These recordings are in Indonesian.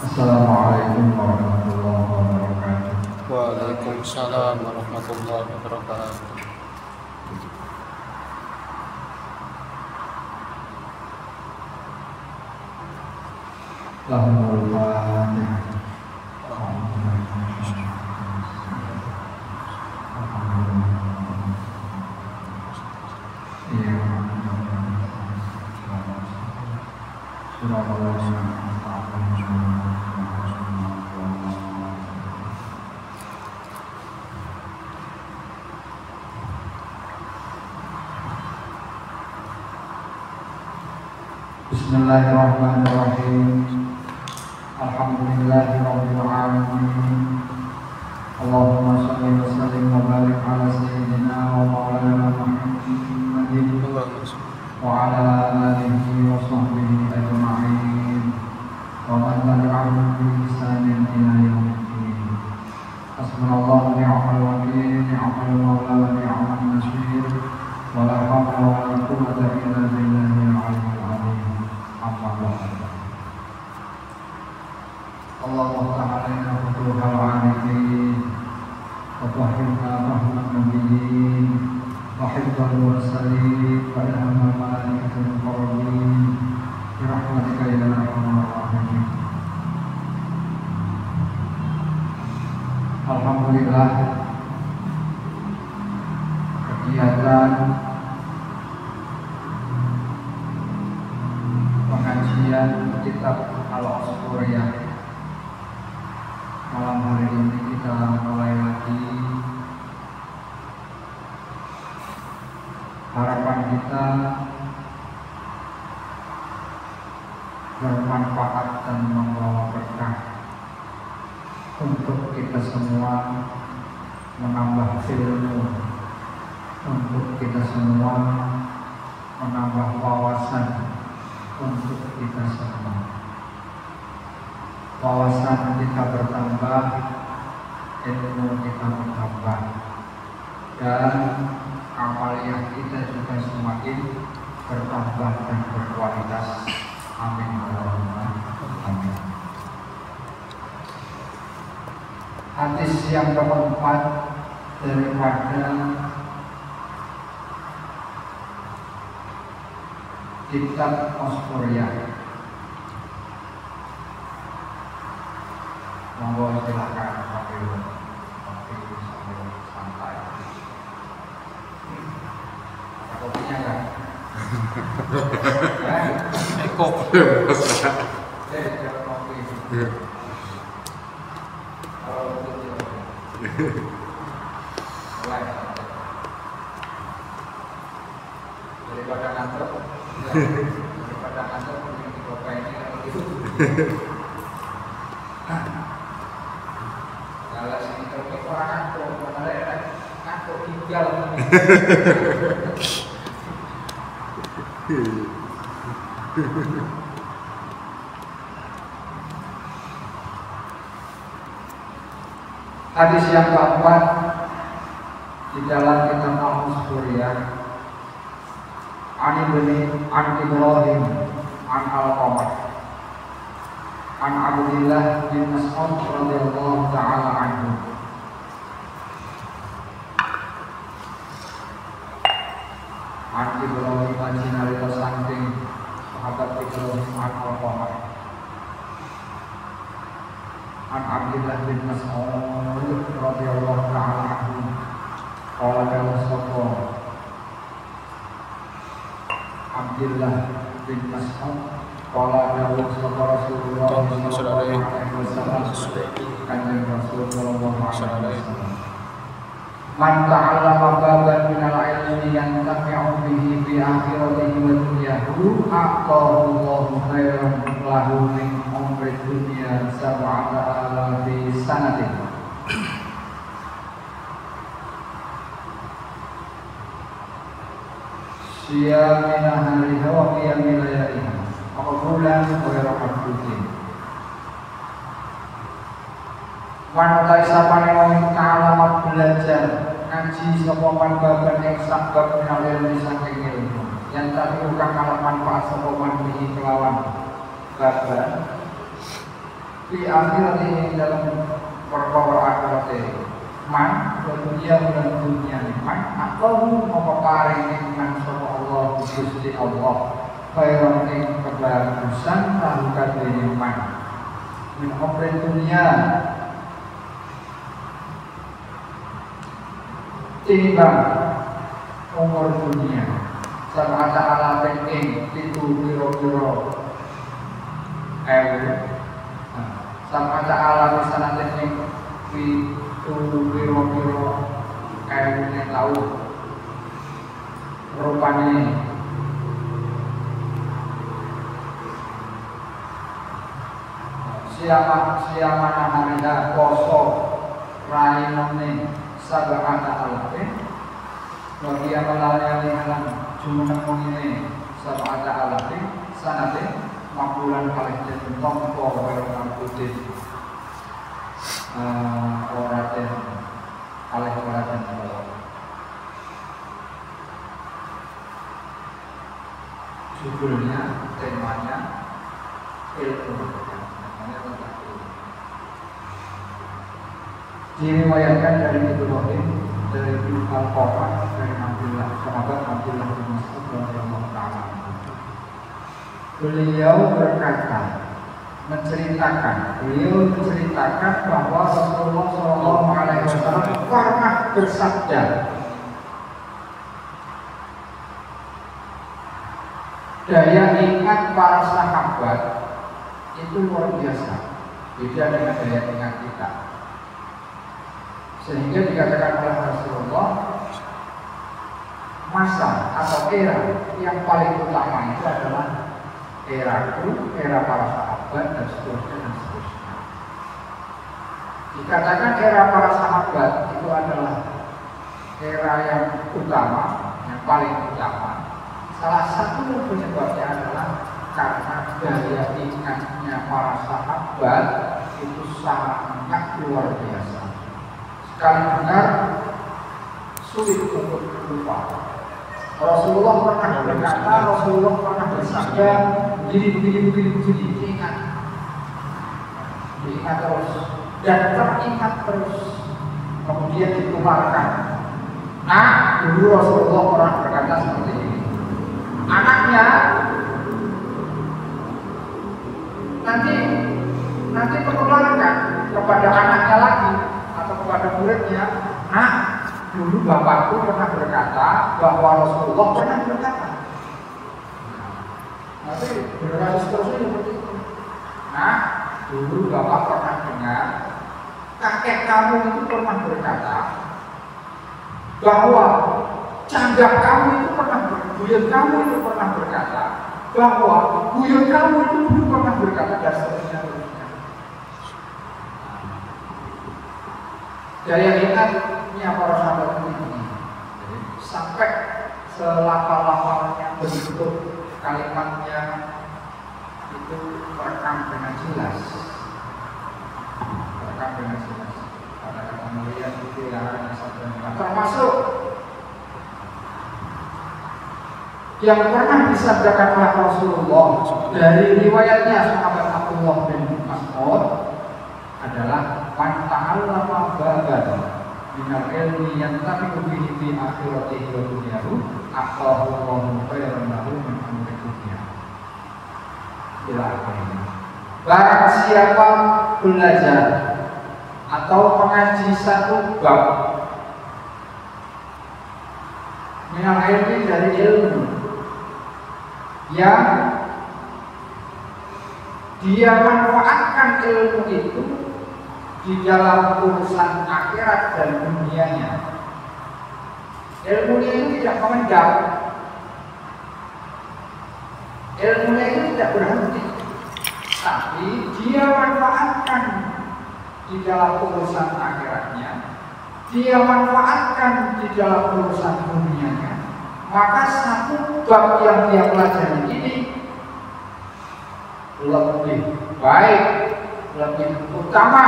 Assalamualaikum warahmatullahi wabarakatuh. Waalaikumsalam warahmatullahi wabarakatuh. Lahul Fatihah. Bismillahirrahmanirrahim. Alhamdulillahirabbil alamin. Allahumma shalli wa sallim wa barik ala sayyidina wa maulana Muhammadin wa ala alihi wa sahbihi ajma'in wa man tabi'ahum bi ihsanin ila yaumiddin. Hasbunallahu wa ni'mal wakeel, ni'mal maula wa ni'man nasir. Wa la hawla wa la quwwata illa billahil aliyyil azim. Amma ba'du. Allahumma ta'ala futuhal arifin wa tahhirna rahman nabiyyin wa hifdzal mursalin wa ilhamal malaikatil muqarrabin bi rahmatika ya arhamar rahimin. Alhamdulillah, kegiatan pengajian kitab Al-Asquriyah malam hari ini kita mulai lagi. Harapan kita bermanfaat dan membawa berkah untuk kita semua, menambah ilmu untuk kita semua, menambah wawasan untuk kita semua. Wawasan kita bertambah, ilmu kita bertambah, dan amaliyah kita juga semakin bertambah dan berkualitas. Amin. Amin. Hadis yang keempat daripada kitab Asquriyah. Monggo silakan sambil santai. Ada kopinya kan? Kopi. Kopi. Kalau itu mulai daripada ngantuk, mending kopi ini kalau gitu. Kalau sini kopi orang ngantuk tinggal. Hadis yang keempat di dalam kitab Al-Asquriyah, an Ibrahim an Al-Qamah an Abdullah bin Mas'ud radhiyallahu ta'ala anhu. An Ibrahim anjinarita saking sahabat Ibrahim an Al-Qamah an Abdullah bin Mas'ud radhiyallahu ta'ala anhu qala Rasulullah Abdullah bin Mas'ud qala Rasulullah sallallahu alaihi wasallam kanjeng Rasul sallallahu alaihi wasallam man ta'allama baban minal ilmi yantafi'u bihi fi akhiratihi wa dunyahu aqahu Allahu khairan lahu min umri dunya sab'ata alafi sanatin. Siyamina hariha wa qiyamina layaliha Qabulan wa rahmatullahi. Wanita sapane wong kalamat belajar ngaji sapa man baban ing sabab minalil saking ilmu yang tadi ukang kalaman manfaat sapa man bihi kelawan baban Fi akhirati dalam perkara akhirate man dunia dan dunia man atau mau paring man sapa Allah Gusti Allah khairan ing kebagusan tahu kadene man min umri dunia timbang umur dunia sama ta'ala ing pitu pira-pira sama ta'ala misalnya ing pitu pira-pira ewune taun rupane siapa namanya poso rainone sabana alate bagi amalane halang jumeneng ngene sabana alate sanate makulan kalih den tompo kaya ngaputih ora den kalih ora den judulnya temanya ilmu. Diriwayatkan dari Ibrahim dari Al-Qur'an dari Abdullah sahabat Abdullah bin Mas'ud radhiyallahu ta'ala. Beliau menceritakan bahwa Rasulullah Shallallahu Alaihi Wasallam pernah bersabda, daya ingat para sahabat itu luar biasa, beda dengan daya ingat kita. Sehingga dikatakan oleh Rasulullah, masa atau era yang paling utama itu adalah eraku, era para sahabat dan seterusnya. Dikatakan era para sahabat itu adalah era yang utama, yang paling utama. Salah satu penyebabnya adalah karena daya ingatnya para sahabat itu sangat luar biasa. Sekali dengar sulit untuk lupa. Rasulullah pernah berkata, Rasulullah pernah bersabda, begini, diingat terus dan teringat terus, kemudian dikeluarkan. Nah, dulu Rasulullah pernah berkata seperti ini. Anaknya nanti perkenalkan kepada anaknya lagi atau kepada muridnya. Nah, dulu bapakku pernah berkata bahwa Rasulullah pernah berkata. Nanti generasi seterusnya seperti itu. Nah, dulu bapak pernah dengar kakek kamu itu pernah berkata bahwa canggap kamu itu pernah buyut kamu itu pernah berkata bahwa buyut kamu itu dulu pernah berkata dan seterusnya. Daya ingatnya para sahabat ini sampai selafal-lafalnya bentuk kalimatnya itu terekam dengan jelas. Pada kata melihat itu yang termasuk yang pernah disabdakan oleh Rasulullah dari riwayatnya sahabat Abdullah bin Mas'ud adalah man ta'allama baban minal ilmi yantafi'u bihi fi akhiratihi wa dunyahu aqahu Allahu khairan lahu min amri dunya. Ila akhirnya. Barang siapa belajar atau mengaji satu bab minal ilmi dari ilmu yang dia manfaatkan ilmu itu di dalam urusan akhirat dan dunianya. Ilmunya itu tidak memendam, ilmunya itu tidak berhenti, tapi dia manfaatkan di dalam urusan akhiratnya, dia manfaatkan di dalam urusan dunianya. Maka satu bab yang dia pelajari ini lebih baik, lebih utama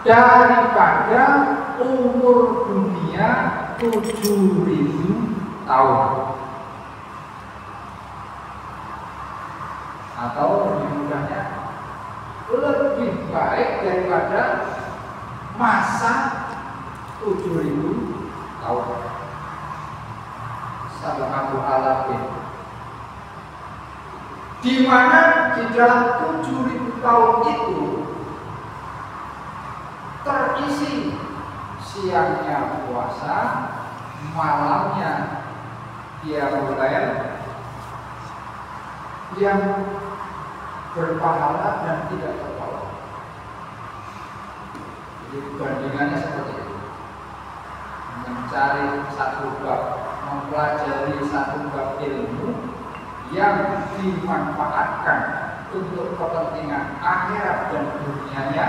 daripada umur dunia 7.000 tahun. Atau lebih mudahnya, lebih baik daripada masa 7.000 tahun. Sab'atu alafin, di mana di dalam 7.000 tahun itu terisi siangnya puasa, malamnya qiyamul lail yang berpahala dan tidak tertolak. Jadi bandingannya seperti itu. Mencari satu bab, mempelajari satu bab ilmu yang dimanfaatkan untuk kepentingan akhirat dan dunianya,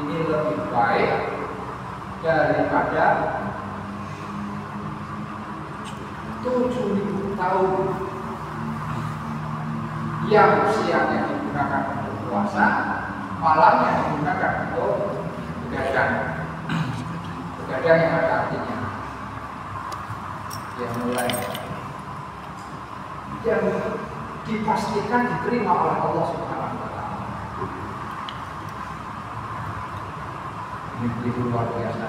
ini lebih baik daripada 7.000 tahun yang siangnya digunakan untuk puasa, malamnya digunakan untuk begadang. Begadang yang ada artinya yang mulai yang dipastikan diterima oleh Allah Subhanahu wa Ta'ala. Ini begitu luar biasa.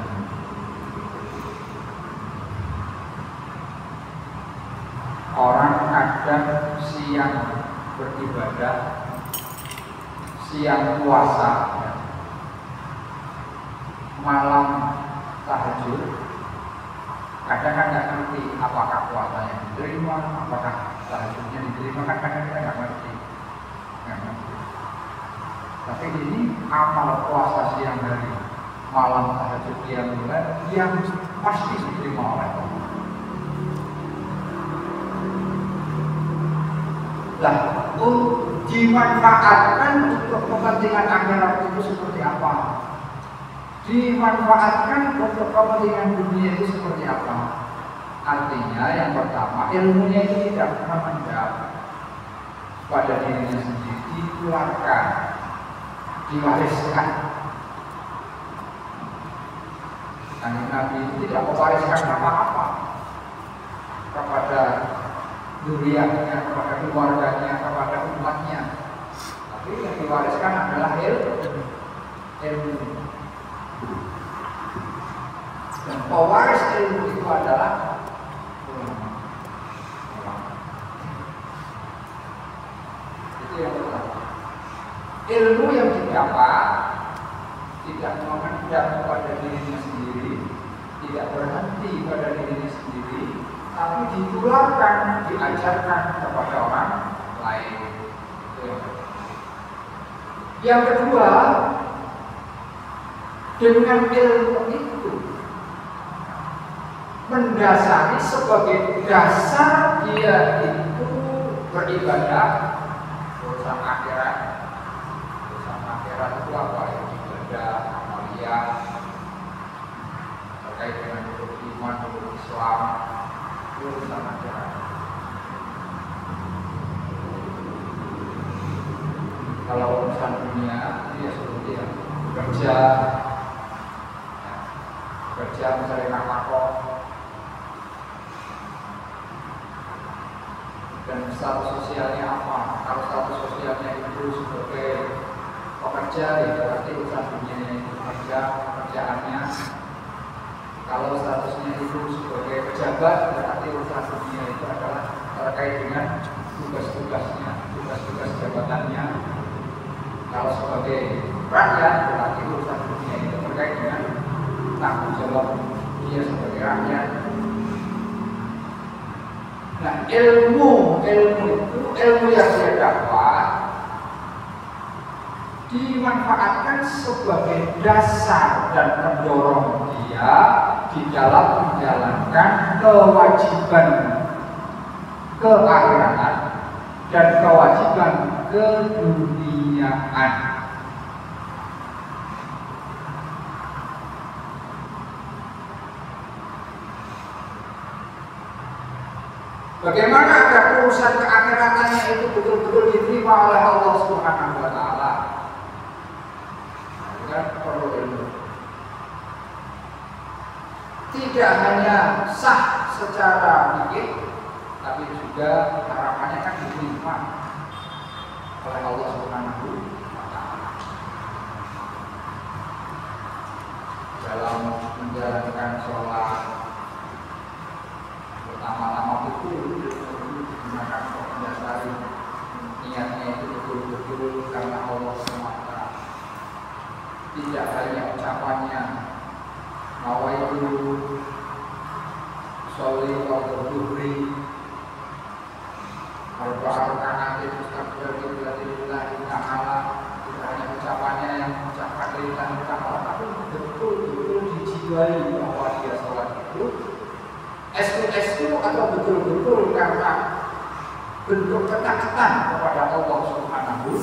Orang kadang siang beribadah, siang puasa, malam tahajud. Kadang kan nggak ngerti apakah puasanya diterima, apakah tahajudnya diterima, kan kadang kita nggak ngerti. Tapi ini amal puasa siang hari, malam tahajud qiyamul lail yang pasti diterima oleh Allah. Lah, dimanfaatkan untuk kepentingan akhirat itu seperti apa? Dimanfaatkan untuk kepentingan dunia itu seperti apa? Artinya yang pertama, ilmunya itu tidak pernah mendap pada dirinya sendiri, dikeluarkan, diwariskan. Kanjeng Nabi itu tidak mewariskan apa-apa kepada duriannya, kepada keluarganya, kepada umatnya. Tapi yang diwariskan adalah ilmu. Dan pewaris ilmu itu adalah ulama. Itu yang pertama. Ilmu yang didapat tidak memendam pada dirinya sendiri, tidak berhenti pada dirinya sendiri, tapi ditularkan, diajarkan kepada orang lain. Yang kedua, dengan ilmu itu mendasari sebagai dasar dia itu beribadah. Urusan akhirat itu apa? Ibadah, amaliyah terkait dengan iman, Islam, urusan akhirat. Kalau urusan dunia, dia seperti ya, kerja mencari nafkah, dan status sosialnya apa? Kalau status sosialnya itu sebagai pekerja, ya berarti urusan dunianya itu pekerjaannya. Kalau statusnya itu sebagai pejabat, berarti urusan dunia itu adalah terkait dengan tugas-tugasnya, tugas-tugas jabatannya. Kalau sebagai rakyat, berarti urusan dunia itu terkait dengan tanggung jawab dia sebagai rakyat. Nah, ilmu yang dia dapat dimanfaatkan sebagai dasar dan pendorong dia di dalam menjalankan kewajiban keakhiratan dan kewajiban keduniaan. Bagaimana agar urusan keakhiratannya itu betul-betul diterima oleh Allah Subhanahu wa Ta'ala? Dan perlu ilmu. Tidak hanya sah secara fikih, tapi juga harapannya kan diterima oleh Allah Subhanahu wa Ta'ala. tidak hanya ucapannya nawaitu sholli wa dhuhri arba'ah raka'atin mustaqbilatillah ta'ala, tidak hanya ucapannya yang mengucapkan lillahi ta'ala, tapi betul-betul dijiwai bahwa dia sholat itu SQ atau betul-betul karena bentuk ketaatan kepada Allah Subhanahu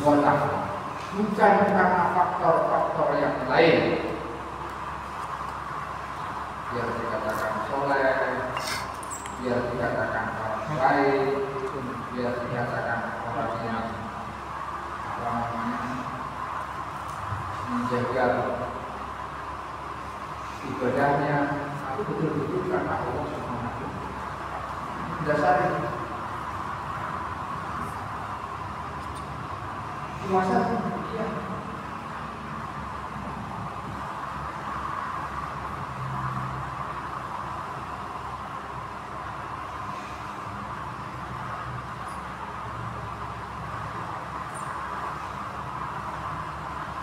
wa Ta'ala, bukan karena faktor-faktor yang lain. Biar dikatakan soleh, biar dikatakan orang baik, biar dikatakan orang yang menjaga ibadahnya, itu betul-betul karena Allah Subhanahu wa Ta'ala. Dasarnya puasa demikian.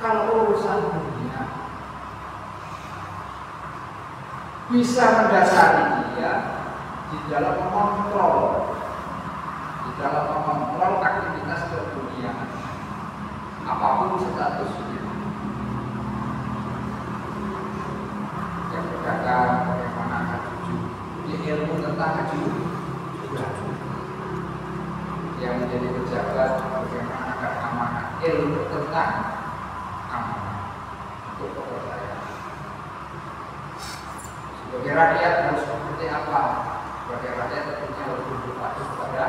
Kalau urusan dunia bisa mendasari dia di dalam mengontrol aktivitas keduniaan, apapun statusnya, yang berdagang bagaimana akan tuju, ilmu tentang haji juga, yang menjadi pejabat bagaimana akan amanah, ilmu tentang amanah untuk kepercayaan. Sebagai rakyat harus seperti apa? Sebagai rakyat tentunya harus berpatuh kepada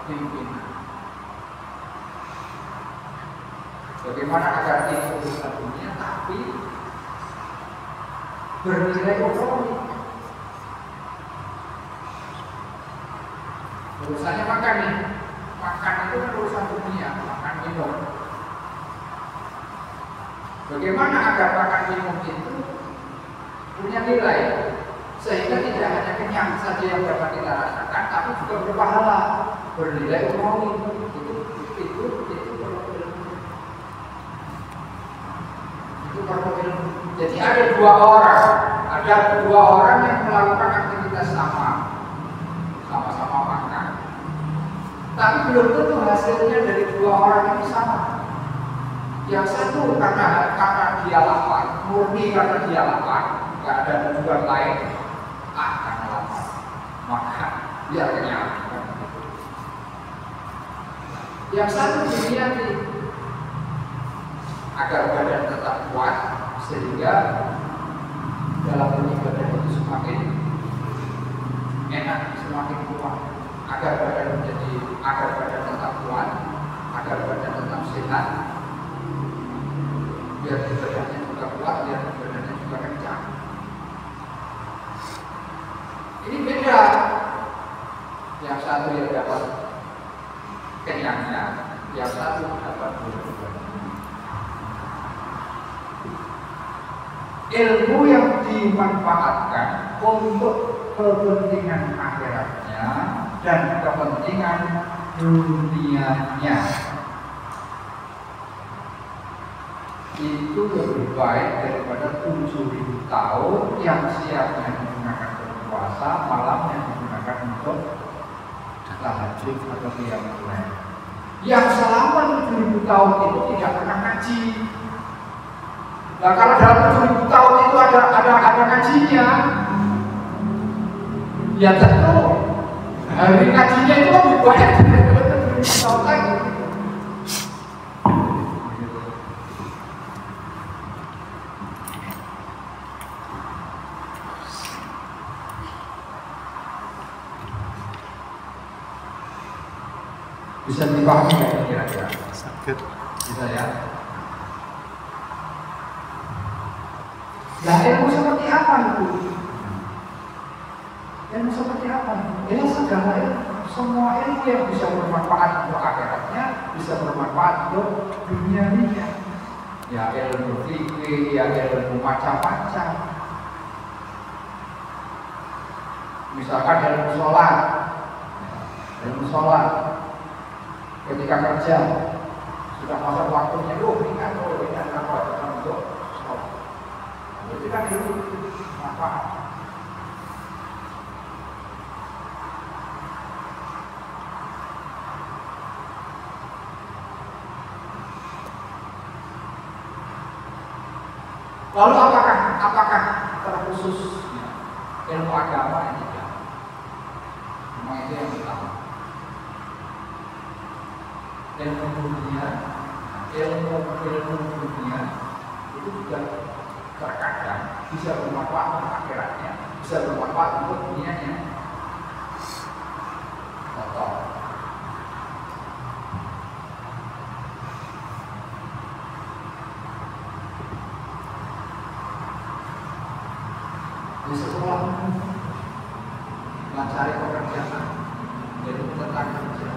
pimpinan. Bagaimana agar ini urusan dunia tapi bernilai ekonomi. Urusannya makan nih, makan itu kan urusan dunia, makan minum. Bagaimana agar makan minum itu punya nilai sehingga tidak hanya kenyang saja yang dapat kita rasakan, tapi juga berpahala, bernilai ekonomi. Itu perlu ilmu. Jadi ada dua orang yang melakukan aktivitas sama-sama makan, tapi belum tentu hasilnya dari dua orang ini sama. Yang satu karena dia lapar, murni karena dia lapar, nggak ada tujuan lain, karena lapar, makan biar kenyang. Yang satu diniati agar badan tetap kuat sehingga dalam beribadah itu semakin enak, semakin kuat, agar badan tetap kuat, agar badan tetap sehat, biar ibadahnya juga kuat, biar ibadahnya juga kencang. Ini beda. Yang satu yang dapat kenyangnya, yang satu dapat berubah. Ilmu yang dimanfaatkan untuk kepentingan akhiratnya dan kepentingan dunianya itu lebih baik daripada 7.000 tahun yang siangnya digunakan berpuasa, malamnya digunakan untuk tahajud atau qiyamul lail. Yang selama 7.000 tahun itu tidak pernah ngaji. Nah, kalau dalam 7.000 tahun itu ada ngajinya, ya tentu hari ngajinya itu lebih banyak daripada 7.000 tahun lagi. Bisa dipahami nggak kira-kira? Sakit. Bisa ya? Nah, ilmu seperti apa itu? Ilmu seperti apa? Ini segala ilmu, semua ilmu yang bisa bermanfaat untuk akhiratnya, bisa bermanfaat untuk dunianya. Ya ilmu fikih, ya ilmu macam-macam. Misalkan ilmu sholat, ketika kerja sudah masa waktunya, ini kan untuk Lalu apakah terkhusus ilmu agama ini? Tidak. Memang itu yang utama. Ilmu dunia itu juga terkadang bisa bermanfaat untuk akhiratnya, bisa bermanfaat untuk dunianya. Contoh, di sekolah mencari pekerjaan, yaitu tentang kerja.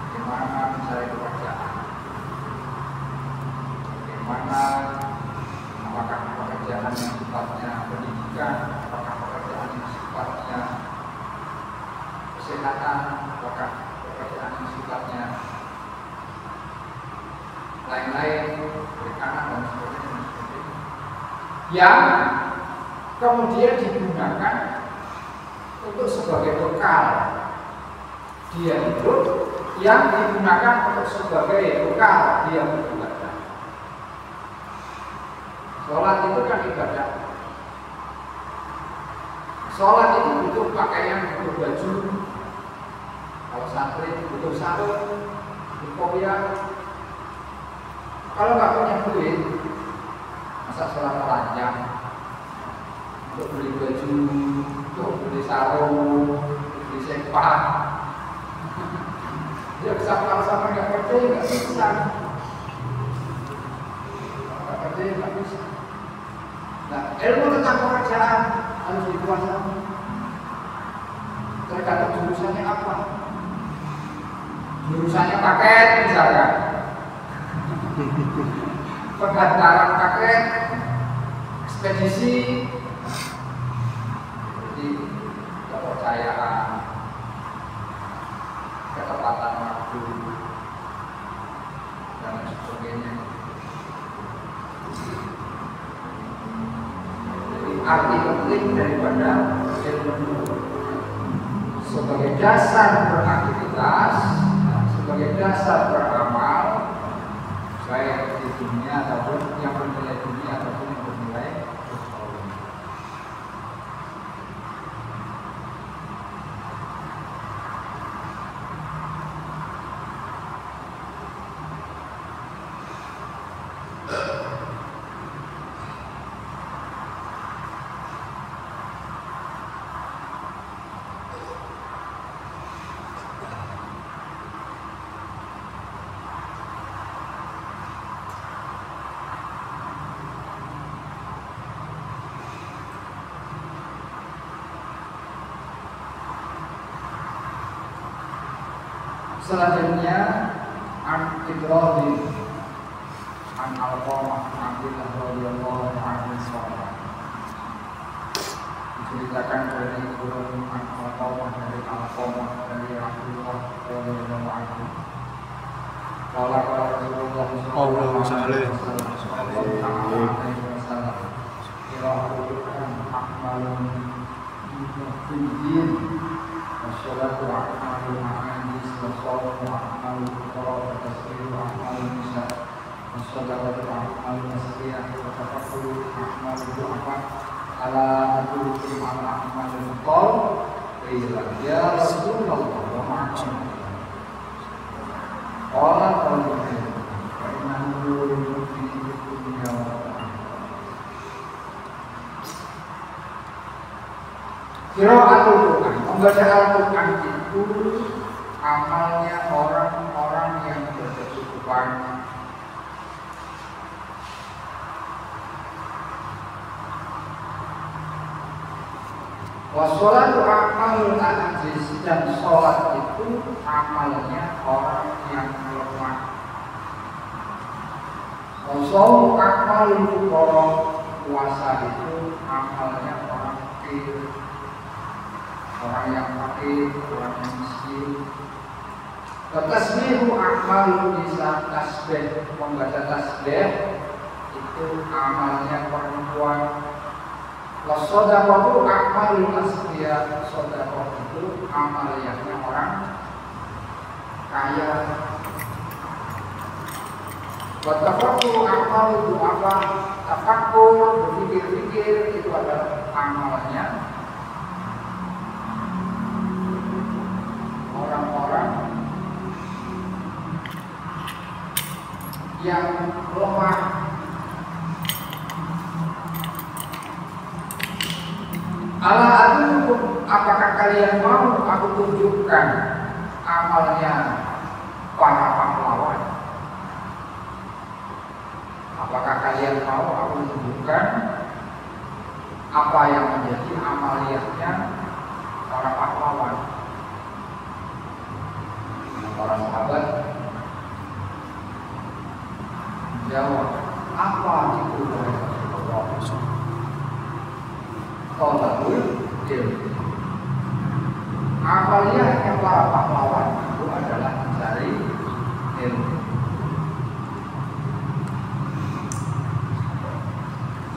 Bagaimana mencari pekerjaan? Bagaimana apakah pekerjaan yang sifatnya pendidikan, apakah pekerjaan yang sifatnya kesehatan, apakah pekerjaan yang sifatnya lain-lain, perikanan dan sebagainya, yang kemudian digunakan untuk sebagai bekal dia hidup, yang digunakan untuk sebagai bekal dia beribadah. Sholat itu kan ibadah. Sholat itu butuh pakaian, butuh baju. Kalau santri butuh sarung, butuh kopiah. Kalau nggak punya duit, masa sholat telanjang untuk beli baju, untuk beli sarung, untuk beli sepak. Dia sama-sama nggak kerja, nggak bisa. Nggak kerja, nggak bisa. Nah, ilmu tentang pekerjaan harus dikuasai. Tergantung jurusannya apa. Jurusannya paket misalkan, pengantaran paket, ekspedisi, jadi kepercayaan, ketepatan waktu, dan sebagainya. Jadi arti penting daripada ilmu sebagai dasar beraktivitas, sebagai dasar beramal, baik di dunia ataupun yang bernilai dunia ataupun yang bernilai ukhrawi. Selanjutnya Ibrahim an Alqamah Abdullah radhiyallahu anhu diceritakan dari Ibrahim an Alqamah dari Alqamah dari Abdullah radhiyallahu anhu. Qala Rasulullah sallallahu alaihi wasallam qira'atun akmalun min والصلاة أعمال المعاني والصوم أعمال الفقراء والتسبيح أعمال النساء والصدقة أعمال المسكين والتفكر أعمال الضعفاء ألا أدلكم على أعمال الفقراء قيل يا رسول الله وما أعمال قال قول العلم فإنه نور المؤمن في الدنيا والآخرة. Qiraatul Quran, membaca Al-Quran itu amalnya orang-orang yang berkecukupan. Washolatu amalul ajiz, dan sholat itu amalnya orang yang lemah. Washolatu amalul fuqara, puasa itu amalnya orang fakir. Orang yang fakir, orang yang miskin. Tasbihu amalul nisa, tasbih, membaca tasbih itu amalnya perempuan. Wasodaqatu amalul asfiya, sodaqah itu amalnya orang kaya. Tafakkur amal itu apa? Tafakkur, berpikir-pikir itu adalah amalnya orang-orang yang lemah Allah adukum, apakah kalian mau aku tunjukkan amalnya para pahlawan? Apakah kalian mau aku tunjukkan apa yang menjadi amaliyahnya para pahlawan? Para sahabat jawab, apa itu dari Rasulullah? Tolakul ilmu. Amaliyahnya para pahlawan itu adalah mencari ilmu.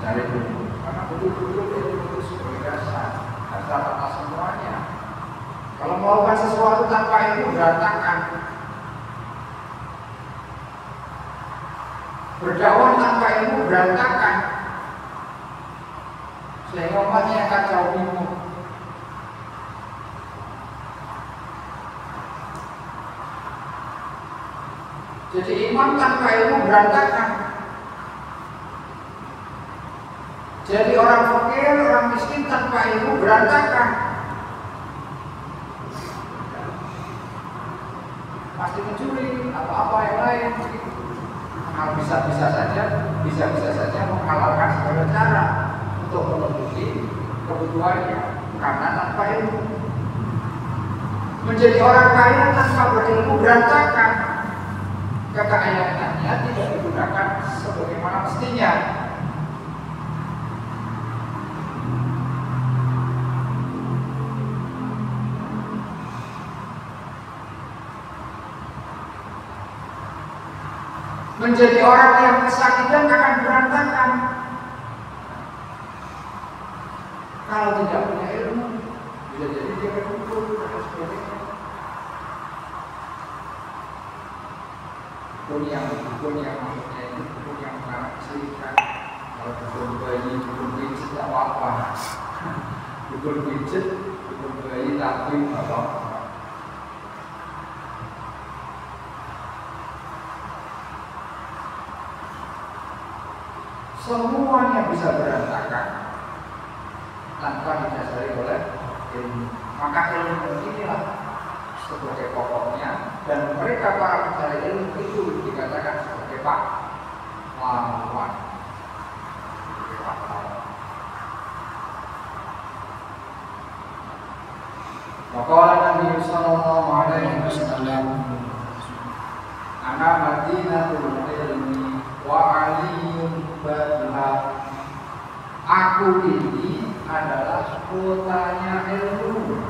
Cari ilmu, karena betul-betul ilmu itu sebagai dasar atas semuanya. Kalau melakukan sesuatu tanpa ilmu berantakan. Berdakwah tanpa ilmu berantakan. Sehingga umatnya kacau bingung. Jadi imam tanpa ilmu berantakan. Jadi orang fakir, orang miskin tanpa ilmu berantakan. Pasti mencuri atau apa yang lain. Bisa-bisa saja menghalalkan segala cara untuk memenuhi kebutuhannya karena tanpa ilmu. Menjadi orang kaya tanpa berilmu berantakan. Kekayaannya tidak digunakan sebagaimana mestinya. Menjadi orang yang kesakitan akan berantakan kalau tidak punya ilmu. Bisa jadi dia berkumpul dan sebagainya. Dukun yang maksudnya itu dukun yang menghasilkan. Kalau dukun bayi, dukun pijit tidak apa-apa. Dukun pijit, dukun bayi, takbir apa-apa. Semuanya bisa berantakan tanpa didasari oleh ilmu. Maka ilmu inilah sebagai pokoknya, dan mereka para pencari ilmu itu dikatakan sebagai pahlawan. Maka Nabi sallallahu alaihi wasallam, ana madinatul ilmi wa aliyun babuha. Aku ini adalah kotanya ilmu,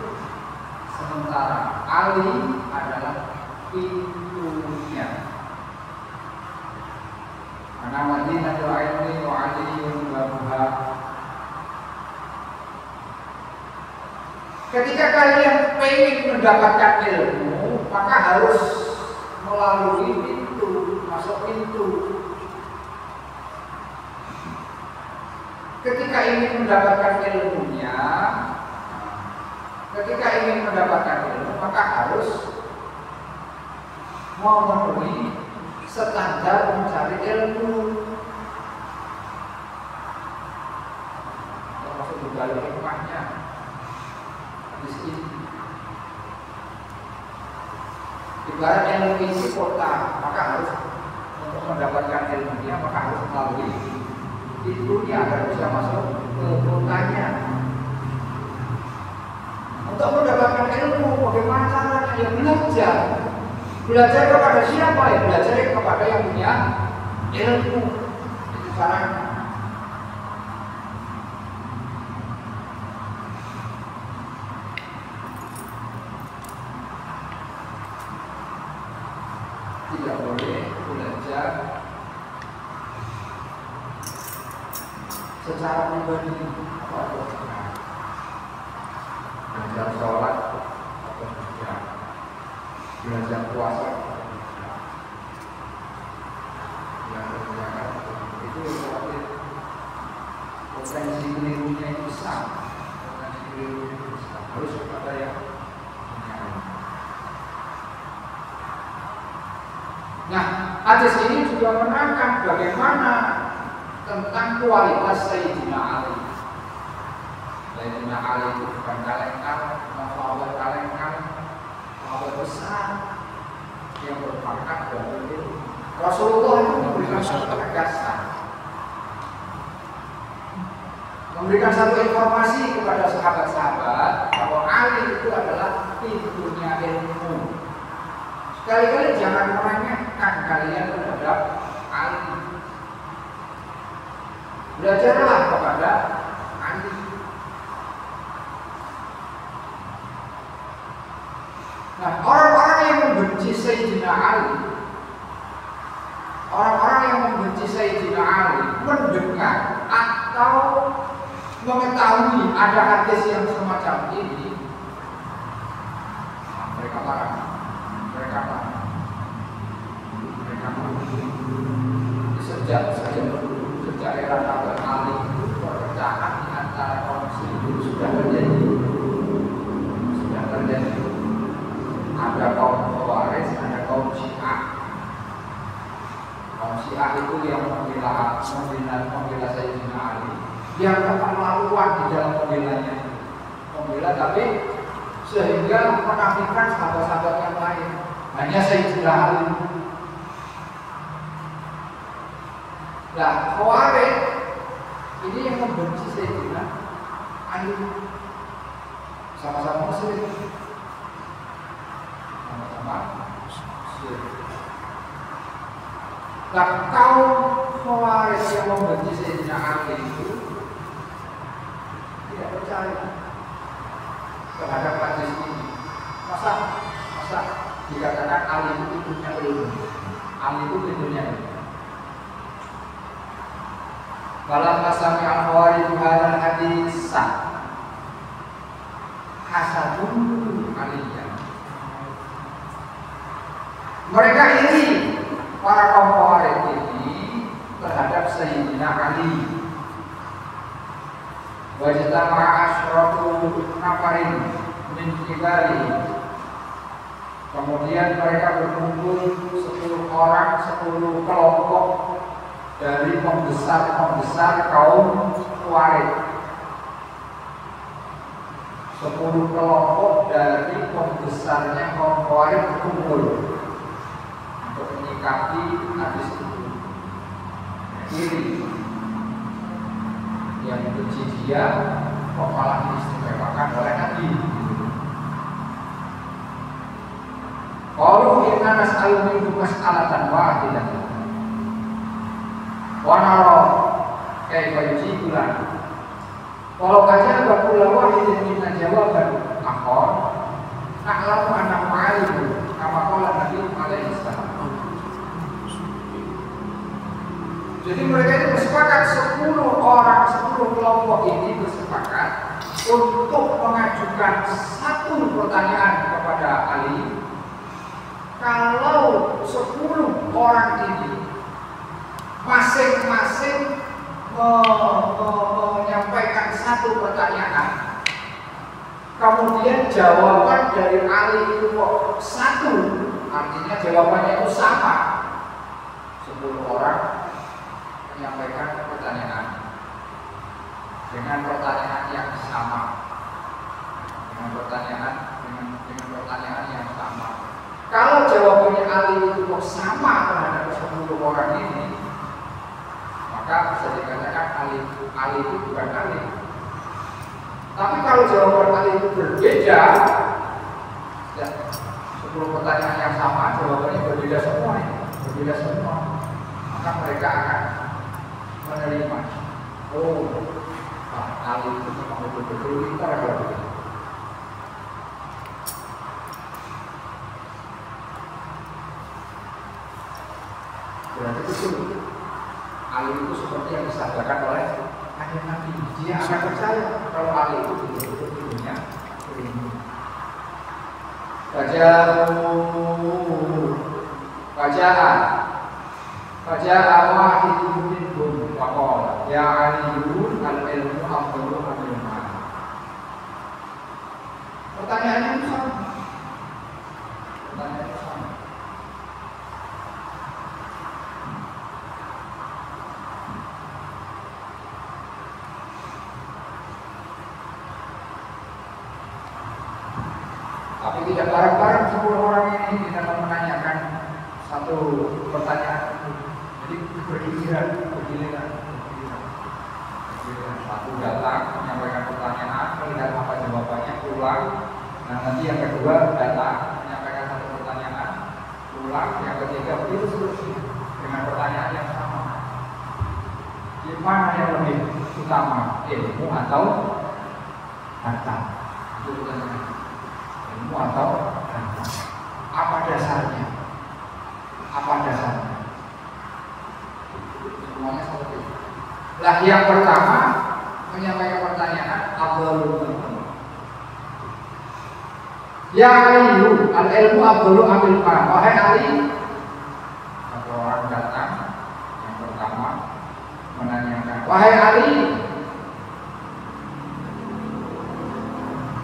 sementara Ali adalah pintunya. Ana madinatul ilmi wa aliyun babuha. Ketika kalian ingin mendapatkan ilmu, maka harus melalui pintu, masuk pintu. Ketika ingin mendapatkan ilmunya, maka harus memenuhi standar mencari ilmu. Termasuk juga hikmahnya di sini. Ibarat ilmu isi kota, maka harus untuk mendapatkan ilmunya, maka harus melalui pintunya agar bisa masuk ke kotanya. Untuk mendapatkan ilmu, bagaimana caranya? Ya belajar. Belajar kepada siapa? Ya belajar kepada yang punya ilmu. Itu caranya. Tidak boleh belajar secara pribadi. Belajar sholat atau belajar puasa, potensi kelirunya itu besar, harus kepada yang punya ilmu. Nah, hadis ini juga menerangkan bagaimana tentang kualitas Sayyidina Ali. Sayyidina Ali itu bukan kaleng-kaleng, sahabat kaleng-kaleng, sahabat besar yang berpangkat dari itu. Rasulullah itu memberikan satu penegasan, memberikan satu informasi kepada sahabat-sahabat bahwa Ali itu adalah pintunya ilmu. Sekali-kali jangan meremehkan kalian terhadap Ali. Belajarlah kepada Ali. Nah, orang-orang yang membenci Sayyidina Ali, orang-orang yang membenci Sayyidina Ali mendengar atau mengetahui ada hadis yang semacam ini, mereka marah. Sejak era Nabi Ali itu perpecahan di antara kaum muslimin sudah terjadi. Ada kaum Khawarij, ada kaum Syiah. Kaum Syiah itu yang membela Sayyidina Ali, yang keterlaluan di dalam membela tapi sehingga menafikan sahabat-sahabat yang lain. Hanya Sayyidina Ali. Nah, Khawarij ini yang membenci Sayyidina Ali. Sama-sama muslim. Nah, kaum Khawarij yang membenci Sayyidina Ali itu tidak percaya terhadap hadis ini. Masa dikatakan Ali itu pintunya ilmu. Ali itu pintunya ilmu. Falamma sami'a al-Khawarij hadzal hadits hasadun aliyah. Mereka iri, para kaum Khawarij ini terhadap Sayyidina Ali. Wajtama'a asyratu nafarin min kibari. Kemudian mereka berkumpul 10 orang, 10 kelompok dari pembesar kaum Khawarij. 10 kelompok dari pembesarnya kaum Khawarij berkumpul untuk menyikapi hadis itu. Kiri yang benci dia kok malah diistimewakan oleh Nabi. Qalu inna nas'alu minkum mas'alatan wahidatan wa nara kaifa yujibu lana. Kalau kajian bakul wahidin minna jawaban akhar na'lamu annahu alimun kama qala Nabi alaihi salam. Jadi mereka itu bersepakat, 10 orang, 10 kelompok ini bersepakat untuk mengajukan satu pertanyaan kepada Ali. Kalau 10 orang ini masing-masing menyampaikan satu pertanyaan, kemudian jawaban dari Ali itu kok satu, artinya jawabannya itu sama. 10 orang menyampaikan pertanyaan dengan pertanyaan yang sama, dengan pertanyaan yang sama. Kalau jawabannya Ali itu kok sama terhadap 10 orang ini, maka bisa dikatakan Ali itu bukan Ali. Tapi kalau jawaban Ali itu berbeda, ya, 10 pertanyaan yang sama jawabannya berbeda semua, maka mereka akan menerima. Oh, Ali itu memang betul-betul pintar kalau begitu. Berarti betul, Ali itu seperti yang disabdakan oleh ayat Nabi. Dia akan percaya kalau Ali itu betul-betul ilmunya ilmu. Wajah wahidun minhum faqala ya Aliun al Tapi tidak bareng-bareng 10 orang ini kita menanyakan satu pertanyaan. Jadi bergiliran. Satu datang menyampaikan pertanyaan, melihat apa jawabannya, pulang. Nah nanti yang kedua datang menyampaikan satu pertanyaan, pulang. Yang ketiga begitu seterusnya dengan pertanyaan yang sama. Di mana yang lebih utama, ilmu atau harta? Itu pertanyaan. Ilmu atau harta? Apa dasarnya? Apa dasarnya? Semuanya seperti itu. Lah yang pertama menyampaikan pertanyaan Abdul. Ya Aliyu, al-ilmu Abdul amil ma. Wahai Ali, satu orang datang yang pertama menanyakan, wahai Ali,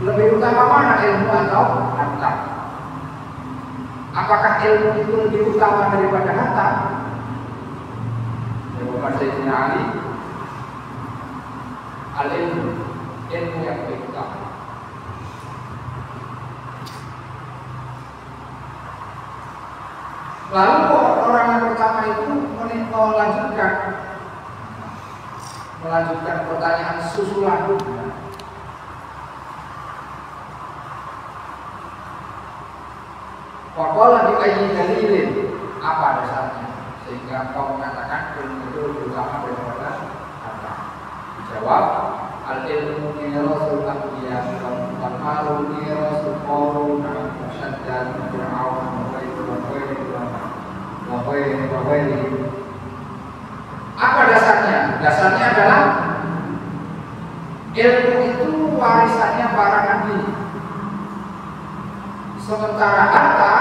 lebih utama mana ilmu atau harta? Apakah ilmu itu lebih utama daripada harta? Jawaban Sayyidina Ali, al-ilmu, ilmu yang lebih utama. Lalu orang yang pertama itu melanjutkan pertanyaan susulan. Waqala bi ayyi dalilin, apa dasarnya sehingga kau mengatakan ilmu itu lebih utama daripada harta? Dijawab, al-ilmu mirasul anbiya wal malu mirasul qawm musaddad fir'aun wa ghairi. Apa dasarnya? Dasarnya adalah ilmu itu warisannya para nabi. Sementara harta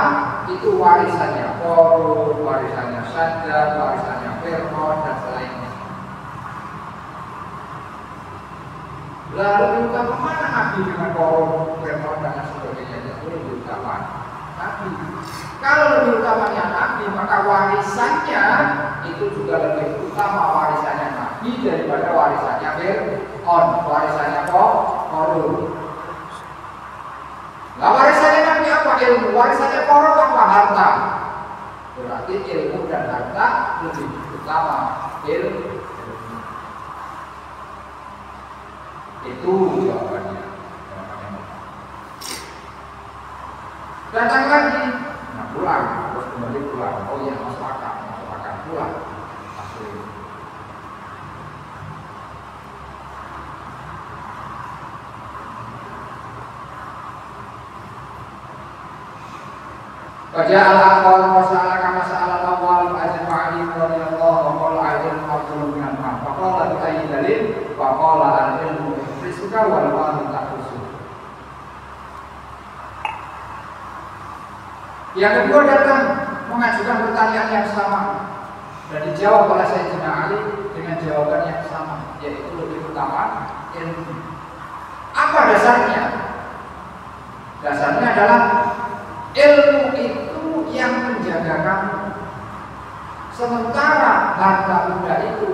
itu warisannya Qarun, warisannya Saddad, warisannya Fir'aun dan selainnya. Lalu utama mana nabi dengan Qarun, Fir'aun dan sebagainya? Itu lebih utama nabi. Kalau lebih utamanya nabi, maka warisannya itu juga lebih utama warisannya nabi daripada warisannya Fir'aun, warisannya Qarun. Nah, warisannya nabi apa? Ilmu. Warisannya Qarun apa? Harta. Berarti ilmu dan harta lebih utama. Ilmu. Itu jawabannya. Datang lagi, nah pulang, terus kembali pulang. Oh iya, masuk akal pulang. Asli. Wajah al-akhwal masalah kama sa'al al-awwal fa'azin ma'alim radiyallahu wa qala ajil ma'abdul minan ma'am wa qala bi ayyi dalil wa qala al-ilmu risuka wal ma'am takusu. Yang kedua datang mengajukan pertanyaan yang sama dan dijawab oleh Sayyidina Ali dengan jawaban yang sama, yaitu lebih utama ilmu. Apa dasarnya? Dasarnya adalah ilmu itu yang menjaga kamu. Sementara harta benda itu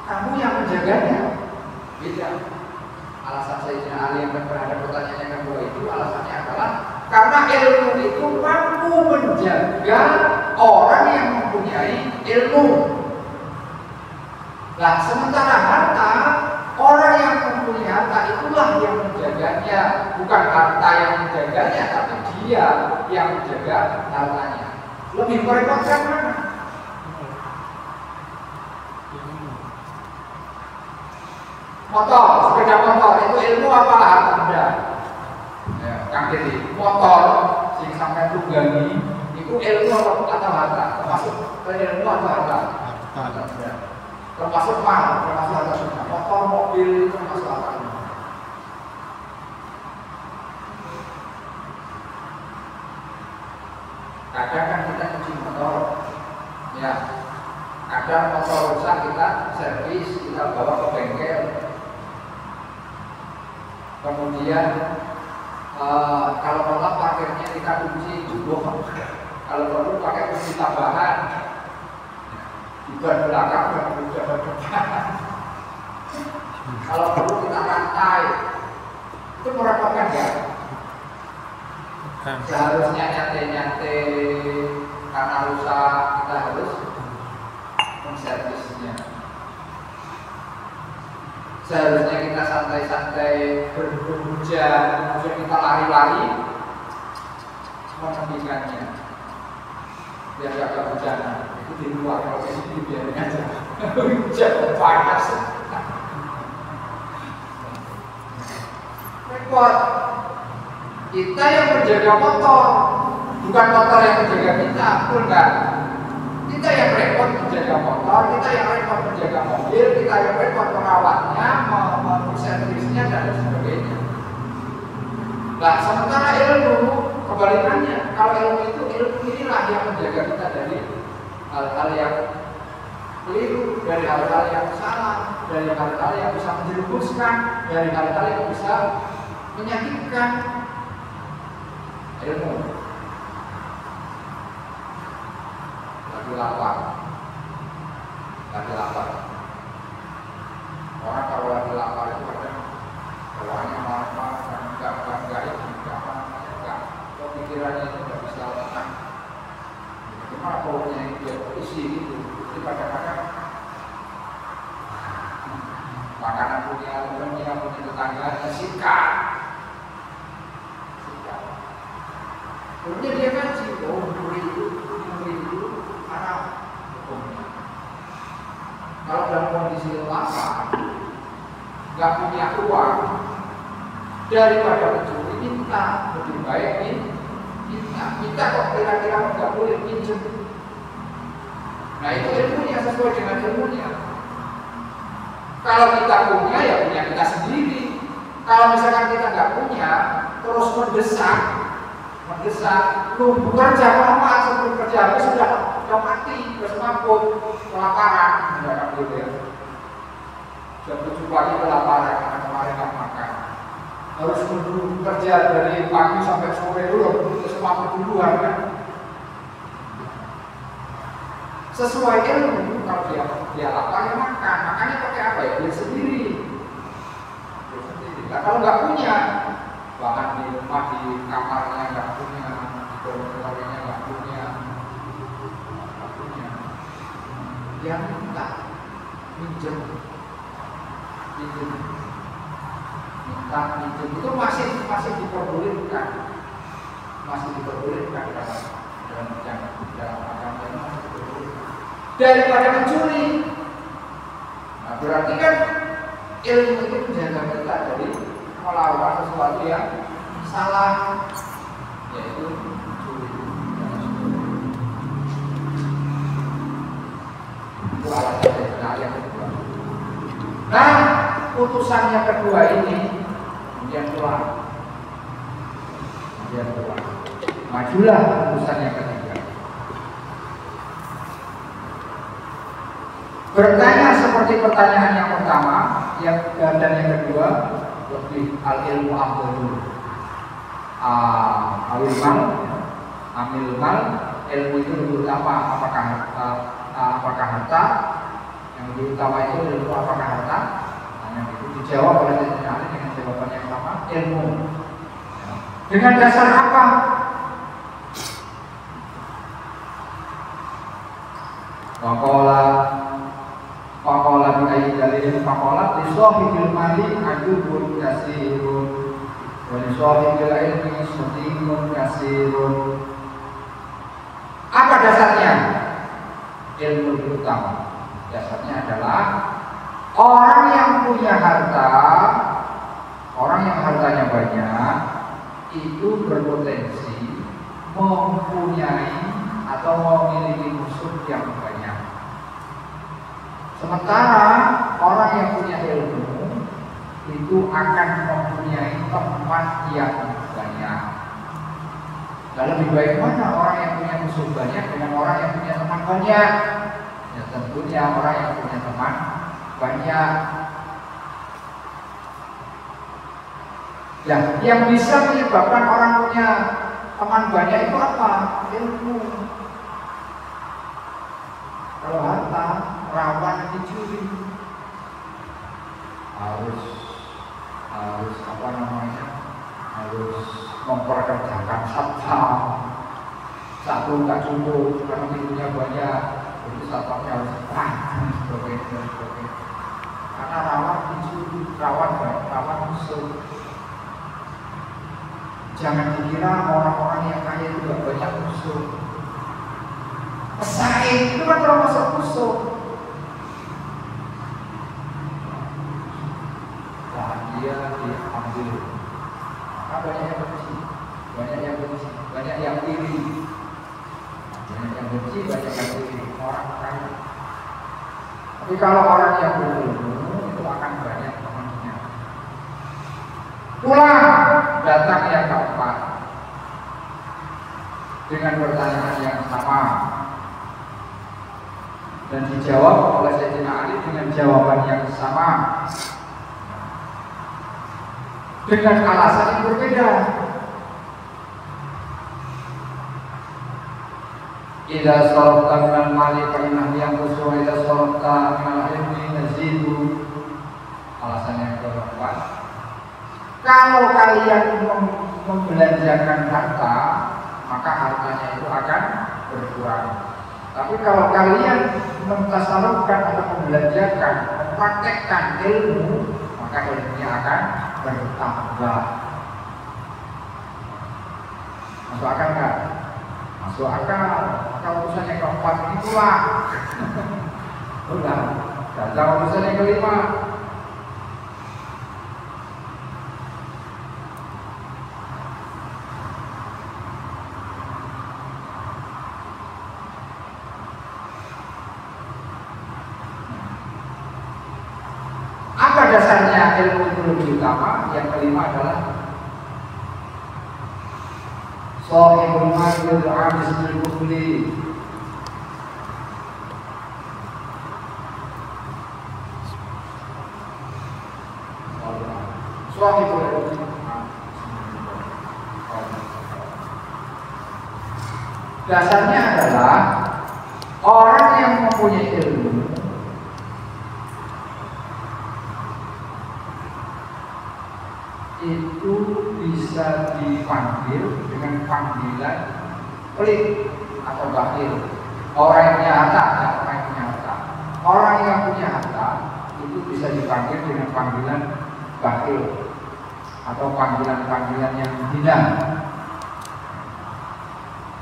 kamu yang menjaganya. Beda. Alasan Sayyidina Ali yang terhadap pertanyaan yang kedua itu alasannya adalah karena ilmu itu mampu menjaga orang yang mempunyai ilmu. Nah, sementara harta, orang yang mempunyai harta itulah yang menjaganya, bukan harta yang menjaganya, tapi dia yang menjaga hartanya. Lebih merepotkan mana? Motor, sepeda motor itu ilmu apa harta benda? Ya, Kang Didi, motor sing sampai tunggangi itu ilmu atau harta? Termasuk ilmu atau harta? Harta benda. Termasuk mal, termasuk harta benda. Motor, mobil itu termasuk harta benda. Kadang kan kita cuci motor, ya. Kadang motor rusak kita servis, kita bawa ke bengkel. Kemudian kalau malam parkirnya kita kunci juga. Kalau perlu pakai kunci tambahan di ban belakang dan di ban depan. Kalau perlu kita rantai. Itu merepotkan ya. Seharusnya nyate-nyate karena rusak kita harus menservisnya. Seharusnya kita santai-santai berhujan, kemudian kita lari-lari menghentikannya. Biar gak kehujanan. Itu di luar, kalau di sini biarin aja. Hujan panas. Repot. Kita yang menjaga motor, bukan motor yang menjaga kita, betul nggak? Kita yang repot menjaga motor, kita yang repot menjaga mobil, kita yang repot merawatnya, servisnya dan sebagainya. Nah, sementara ilmu kebalikannya, kalau ilmu inilah yang menjaga kita dari hal-hal yang keliru, dari hal-hal yang salah, dari hal-hal yang bisa menjerumuskan, dari hal-hal yang bisa menyakitkan. Ilmu lagi lapar. Orang kalau lagi lapar itu kadang bawaannya marah-marah dan enggak, pikirannya itu nggak bisa tenang. Cuma baunya itu dia berisi gitu. Jadi kadang-kadang makanan punya tetangganya sikat. Kemudian dia ngaji, memberi itu karena hukumnya. Kalau dalam kondisi lapar, nggak punya uang, daripada mencuri minta, lebih baik minta kok kira-kira nggak boleh pinjam. Nah itu ilmunya, sesuai dengan ilmunya. Kalau kita punya, ya punya kita sendiri. Kalau misalkan kita nggak punya, terus mendesak, lu bekerja lama sebelum kerja habis sudah mati, sudah semaput, kelaparan, tidak gitu ya. Jam 7 pagi kelaparan karena kemarin nggak makan. Harus menunggu kerja dari pagi sampai sore dulu, semaput duluan kan. Sesuai ilmu, kalau dia lapar ya makan, makannya pakai apa ya? Dia sendiri. Nah, kalau nggak punya bahan di rumah, di kamarnya nggak punya, di dormitorynya nggak punya, yang minta minjem, minta minjem itu masih diperbolehkan, dalam agama ini masih diperbolehkan daripada mencuri. Nah, berarti kan ilmu itu menjaga kita dari melakukan sesuatu yang salah, yaitu mencuri. Itu alasan yang kedua. Nah, putusan yang kedua ini kemudian keluar. Majulah putusan yang ketiga. Bertanya seperti pertanyaan yang pertama, dan yang kedua, lebih al-ilmu afdalul amil mal, ilmu itu lebih utama apakah harta, yang lebih utama itu ilmu apakah harta. Yang itu dijawab oleh Sayyidina Ali dengan jawaban yang sama, ilmu. Dengan dasar apa? Faqala bi ayyi dalilin faqala li sahibil mali ajubun kasirun wa li sahibil ilmi sadiqun kasirun. Apa dasarnya? Ilmu itu utama. Dasarnya adalah orang yang punya harta, orang yang hartanya banyak itu berpotensi mempunyai atau memiliki musuh yang banyak. Sementara orang yang punya ilmu itu akan mempunyai teman yang banyak. Dan lebih baik mana orang yang punya musuh banyak dengan orang yang punya teman banyak? Ya tentunya orang yang punya teman banyak. Ya, yang bisa menyebabkan orang punya teman banyak itu apa? Ilmu. Kalau harta rawan dicuri, harus harus memperkerjakan satpam, satu nggak cukup karena ibunya banyak, jadi satpamnya harus dan sebagainya. Karena rawan dicuri, rawan musuh. Jangan dikira orang-orang yang kaya itu gak banyak musuh. Pesaing itu kan termasuk musuh. Nah, dia diambil. Maka banyak yang benci, banyak yang iri, banyak yang benci, banyak yang iri. Orang kaya. Tapi kalau orang yang berilmu itu akan banyak temannya. Pulang datang yang keempat dengan pertanyaan yang sama dan dijawab oleh Sayyidina Ali dengan jawaban yang sama dengan alasan yang berbeda. Idza sarafta minal mali fa innahu yanqusu wa idza sarafta minal ilmi yazidu. Alasan yang keempat, kalau kalian membelanjakan harta, maka hartanya itu akan berkurang. Tapi kalau kalian mentasarufkan atau membelanjakan, mempraktekkan ilmu, maka ilmunya akan bertambah. Masuk akal nggak? Masuk akal. Maka urusan yang keempat ini pulang. Datang urusan yang kelima. Apa dasarnya ilmu itu lebih utama? Yang kelima adalah Shahibul Majid Abis Al-Bukhli. Shahibul Bukhli. Dasarnya adalah orang yang mempunyai ilmu itu bisa dipanggil dengan panggilan pelit atau bakhil. Orang yang punya harta, orang yang punya harta. Orang yang punya harta itu bisa dipanggil dengan panggilan bakhil atau panggilan-panggilan yang hina.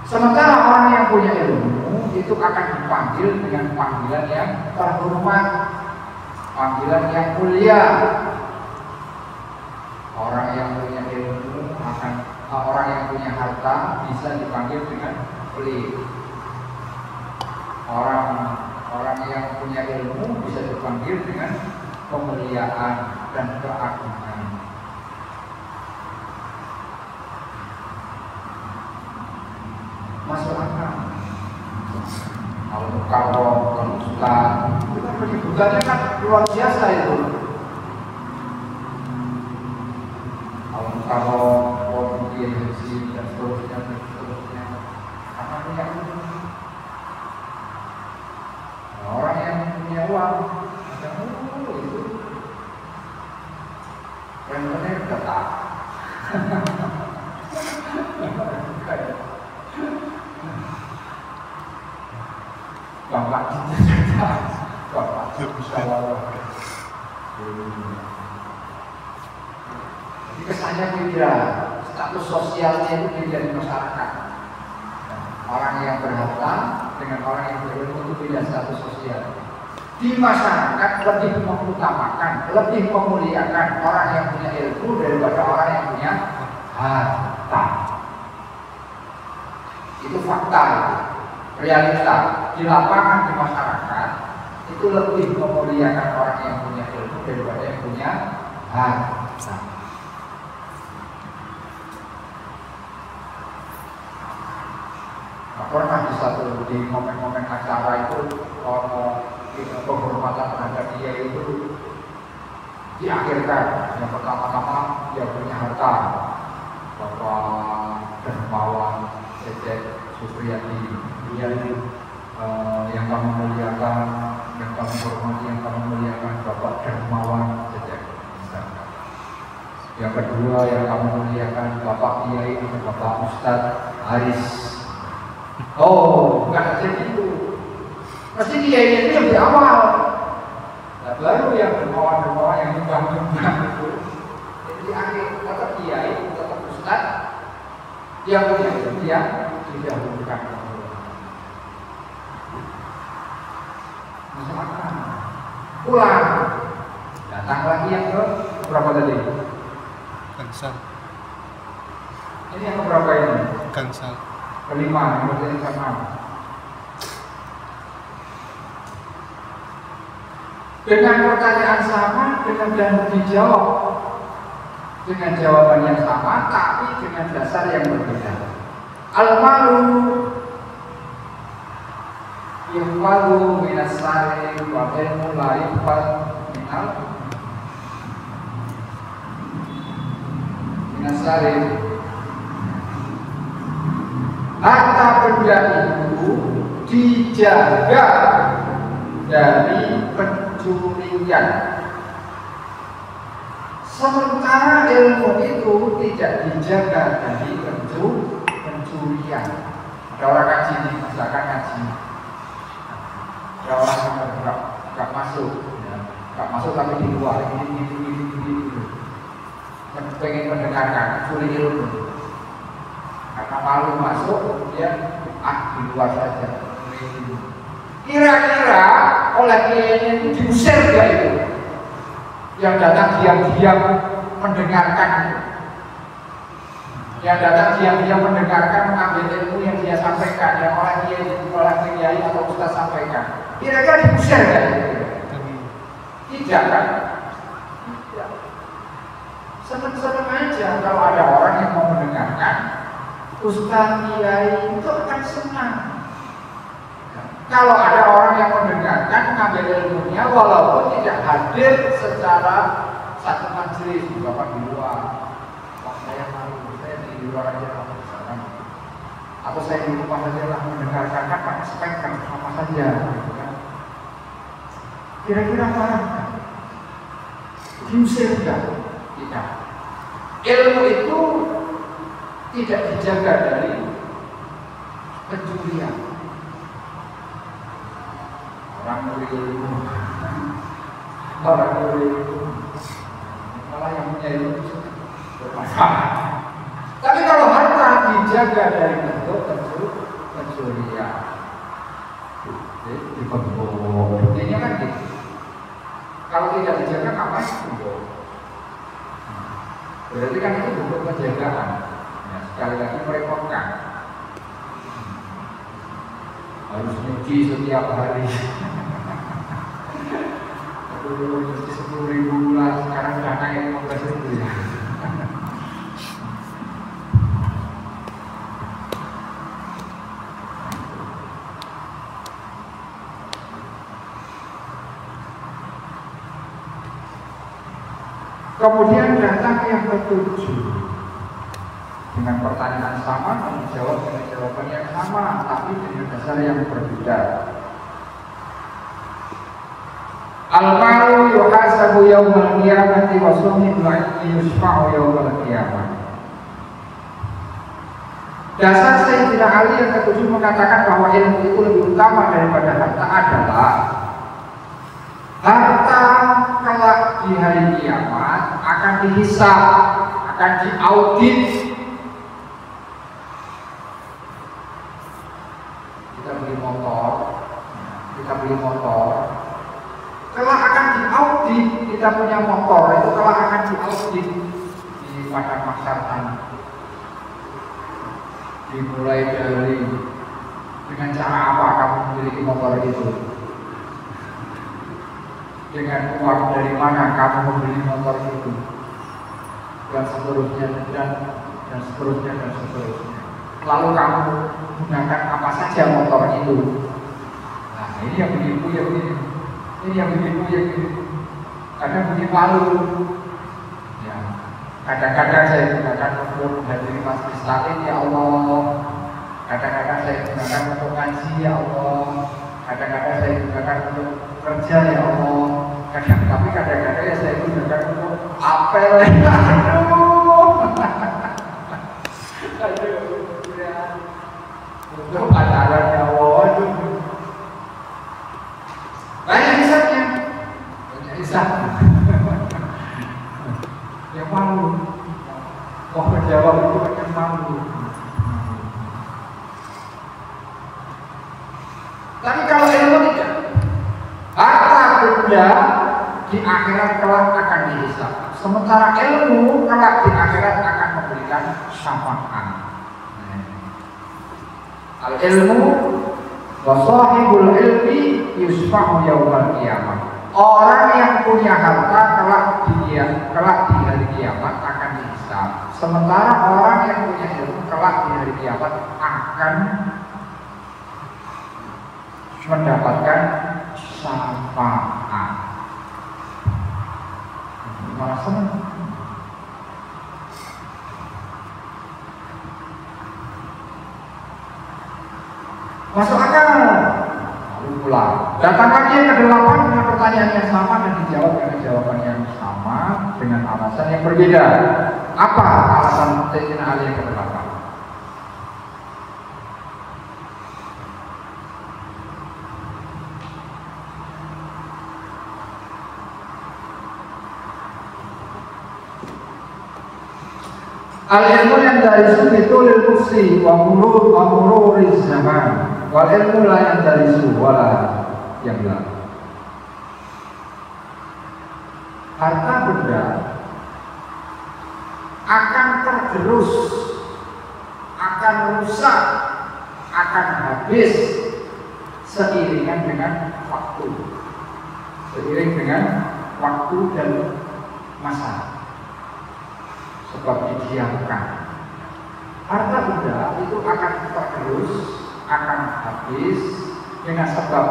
Sementara orang yang punya ilmu itu akan dipanggil dengan panggilan yang terhormat, panggilan yang mulia. Orang yang punya ilmu orang yang punya harta bisa dipanggil dengan pelit. Orang yang punya ilmu bisa dipanggil dengan kemuliaan dan keagungan. Masuk akal. Kalau ustaz, itu kan penyebutannya kan luar biasa itu. Kalau dia bersih dan seterusnya, karena punya ilmu. Orang yang punya uang, ada itu, yang benar udah tak. Bapak kita, bapak musyawarah. Kesannya beda, status sosialnya itu beda di masyarakat. Orang yang berharta dengan orang yang berilmu itu beda status sosial. Di masyarakat lebih mengutamakan, lebih memuliakan orang yang punya ilmu daripada orang yang punya harta. Itu fakta, realita. Di lapangan di masyarakat itu lebih memuliakan orang yang punya ilmu daripada yang punya harta. Pernah di momen-momen acara itu penghormatan terhadap dia itu diakhirkan. Yang pertama-tama dia punya harta, Bapak Dermawan Cecep Supriyadi. Dia yang kami muliakan, yang kami hormati, yang kami muliakan Bapak Dermawan Cecep. Yang kedua yang kamu muliakan Bapak Kiai atau Bapak Ustadz Haris. Oh, bukan saja itu. Pasti Kiai itu lebih awal. Nah, baru yang dermawan-dermawan yang nyumbang-nyumbang itu di akhir. Tetap Kiai, tetap Ustadz yang punya dia didahulukan. Misalkan pulang, datang lagi yang ke berapa tadi? Gansal. Ini yang keberapa ini? Gansal. Kelima, yang berarti ke-6. Dengan pertanyaan sama, dan dijawab dengan jawaban yang sama, tapi dengan dasar yang berbeda. Al-malu yuhfazu minas sari wa ilmu la yuhfaz minas sari. Harta benda itu dijaga dari pencurian, sementara ilmu itu tidak dijaga dari pencurian. Ada orang ngaji nih, misalkan ngaji, ada orang yang nggak masuk, ya. Nggak masuk tapi di luar, ini, pengen mendengarkan, curi ilmu. Karena malu masuk, kemudian di luar saja. Kira-kira oleh kiainya itu diusir dia itu, yang datang diam-diam mendengarkan, yang datang diam-diam mendengarkan, mengambil ilmu yang dia sampaikan, yang oleh kiai atau ustaz sampaikan. Kira-kira diusir dia itu? Tidak kan? Tidak. Senang-senang aja kalau ada orang yang mau mendengarkan. Ustaz kiai itu akan senang. Kalau ada orang yang mendengarkan, mengambil ilmunya, walaupun tidak hadir secara satu majelis, bapak di luar, saya malu, saya di luar aja lah, atau saya di rumah saja lah mendengarkan, kan pakai speaker sama saja. Kira-kira paham kan? Diusir enggak? Tidak. Ilmu itu tidak dijaga dari pencurian. Orang ilmu malah yang punya ilmu bermasalah. Tapi kalau harta dijaga dari bentuk pencurian, dibobol. Buktinya kan gitu. Kalau tidak dijaga ngapain dibobol? Berarti kan itu bentuk penjagaan. Sekali lagi merepotkan, harus nyuci setiap hari. Aduh, nyuci 10.000 bulan, sekarang sudah naik 15.000 ya. Kemudian datang yang ketujuh. Dengan pertanyaan sama, menjawab dengan jawaban yang sama, tapi dengan dasar yang berbeda. Al-malu yuhasabu yawmal qiyamati wa sumhil yusfa'u yawmal qiyamah. Dasar Sayyidina Ali yang ketujuh mengatakan bahwa ilmu itu lebih utama daripada harta adalah harta kelak di hari kiamat akan dihisab, akan diaudit. Kita beli motor, kelak akan diaudit. Kita punya motor itu kelak akan diaudit di padang mahsyar nanti. Dimulai dari dengan cara apa kamu memiliki motor itu, dengan uang dari mana kamu membeli motor itu, dan seterusnya dan seterusnya dan seterusnya. Lalu kamu menggunakan apa saja motor itu. Ini yang begitu, yang begini. Ini yang begitu, yang begini. Kadang begini malu. Ya. Kadang-kadang saya gunakan untuk menghadiri majelis taklim, ya Allah. Kadang-kadang saya gunakan untuk ngaji, ya Allah. Kadang-kadang saya gunakan untuk kerja, ya Allah. Tapi kadang-kadang ya saya gunakan untuk apel. Aduh. bisa. Yang malu. Mau menjawab itu kan yang malu. Tapi kalau ilmu tidak, harta benda di akhirat kelak akan dihisab. Sementara ilmu kelak di akhirat akan memberikan syafaat. Al ilmu wa sahibul ilmi yusfa'u yaumal qiyamah. Orang yang punya harta kelak di hari kiamat akan dihisab. Sementara orang yang punya ilmu kelak di hari kiamat akan mendapatkan syafaat. Malah senang. Masuk akal. Lalu pula datang lagi yang ke-8 dengan pertanyaan yang sama dan dijawab dengan jawaban yang sama dengan alasan yang berbeda. Apa alasan Sayyidina Ali yang ke-8? Al-ilmu yang dari itu lil kursi wa mururiz zaman. Wal ilmu la yang dari wala yang lain. Harta benda akan tergerus, akan rusak, akan habis seiringan dengan waktu, seiring dengan waktu dan masa. Sebab didiamkan. Harta benda itu akan tergerus, akan habis dengan sebab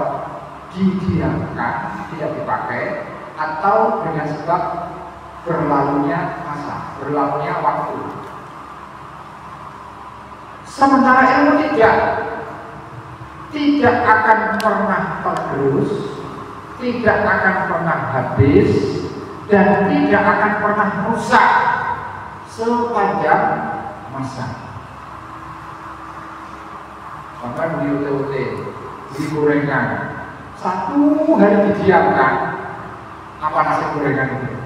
didiamkan, tidak dipakai, atau dengan sebab berlalunya masa, berlalunya waktu. Sementara ilmu tidak akan pernah tergerus, tidak akan pernah habis, dan tidak akan pernah rusak sepanjang masa. Maka beli UT-UT, beli gorengan, 1 hari didiamkan, apa nasi gorengan itu?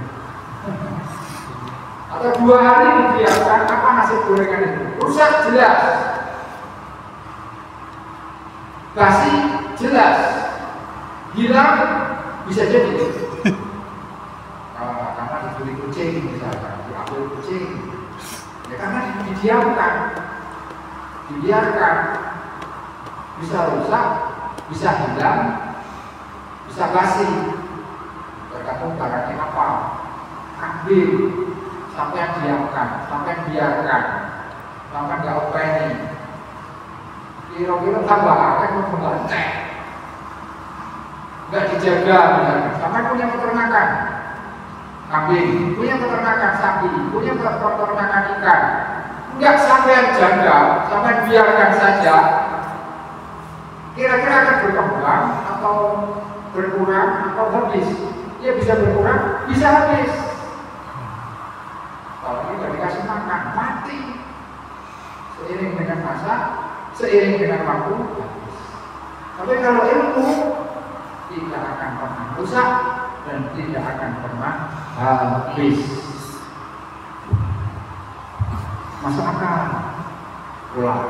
Atau 2 hari didiamkan, apa nasi gorengan itu? Rusak jelas, basi jelas, hilang bisa jadi. Karena dibeli kucing misalkan, diambil kucing, ya karena didiamkan, dibiarkan, bisa rusak, bisa hilang, bisa basi, tergantung barangnya apa. Ambil, sampai diamkan, sampai biarkan, sampai nggak openi. Kira-kira tambah akan membantai, nggak dijaga, misalnya. Sampai punya peternakan kambing, punya peternakan sapi, punya peternakan ikan, nggak sampai jaga, sampai biarkan saja. Kira-kira akan berkembang atau berkurang atau habis? Ya bisa berkurang, bisa habis. Kalau kita dikasih makan, mati. Seiring dengan masa, seiring dengan waktu, habis. Tapi kalau ilmu tidak akan pernah rusak dan tidak akan pernah habis. Masuk akal. Ulang.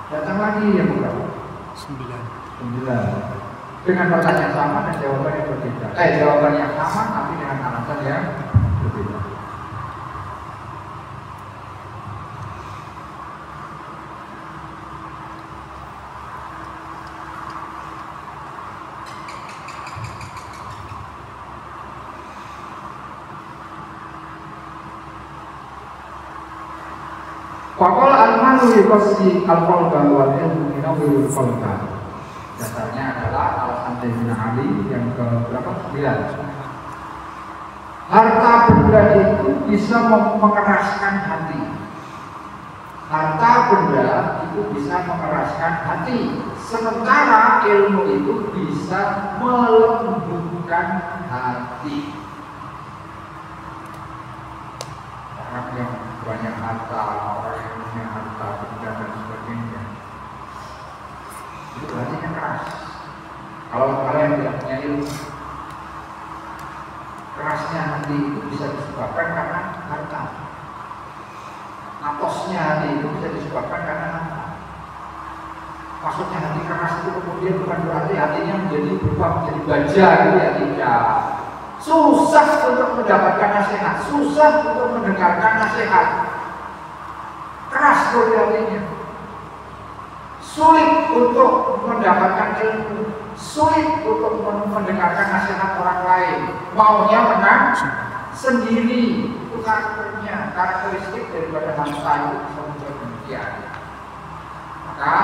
Datang lagi yang berapa? 9. Dengan pertanyaan sama dan jawaban yang berbeda. Jawaban yang sama tapi dengan alasan yang berbeda. Faqala al-malu yuqassi al-qalba wal ilmu yunawwirul qalba. Dasarnya adalah alasan Sayyidina Ali yang ke-9. Harta benda itu bisa mengeraskan hati. Harta benda itu bisa mengeraskan hati. Sementara ilmu itu bisa melembutkan hati. Orang yang banyak harta, orang yang punya harta benda dan sebagainya, itu hatinya keras. Kalau kalian tidak punya ilmu, hati itu bisa disebabkan karena harta. Natosnya hati itu bisa disebabkan karena harta. Maksudnya hati keras itu kemudian bukan berarti hatinya berubah menjadi baja gitu ya, tidak. Susah untuk mendapatkan nasihat, susah untuk mendengarkan nasihat. Keras hatinya. Sulit untuk mendapatkan ilmu, sulit untuk mendengarkan nasihat orang lain. Maunya menang sendiri. Itu karakternya, karakteristik daripada harta itu bisa menjadi demikian. Maka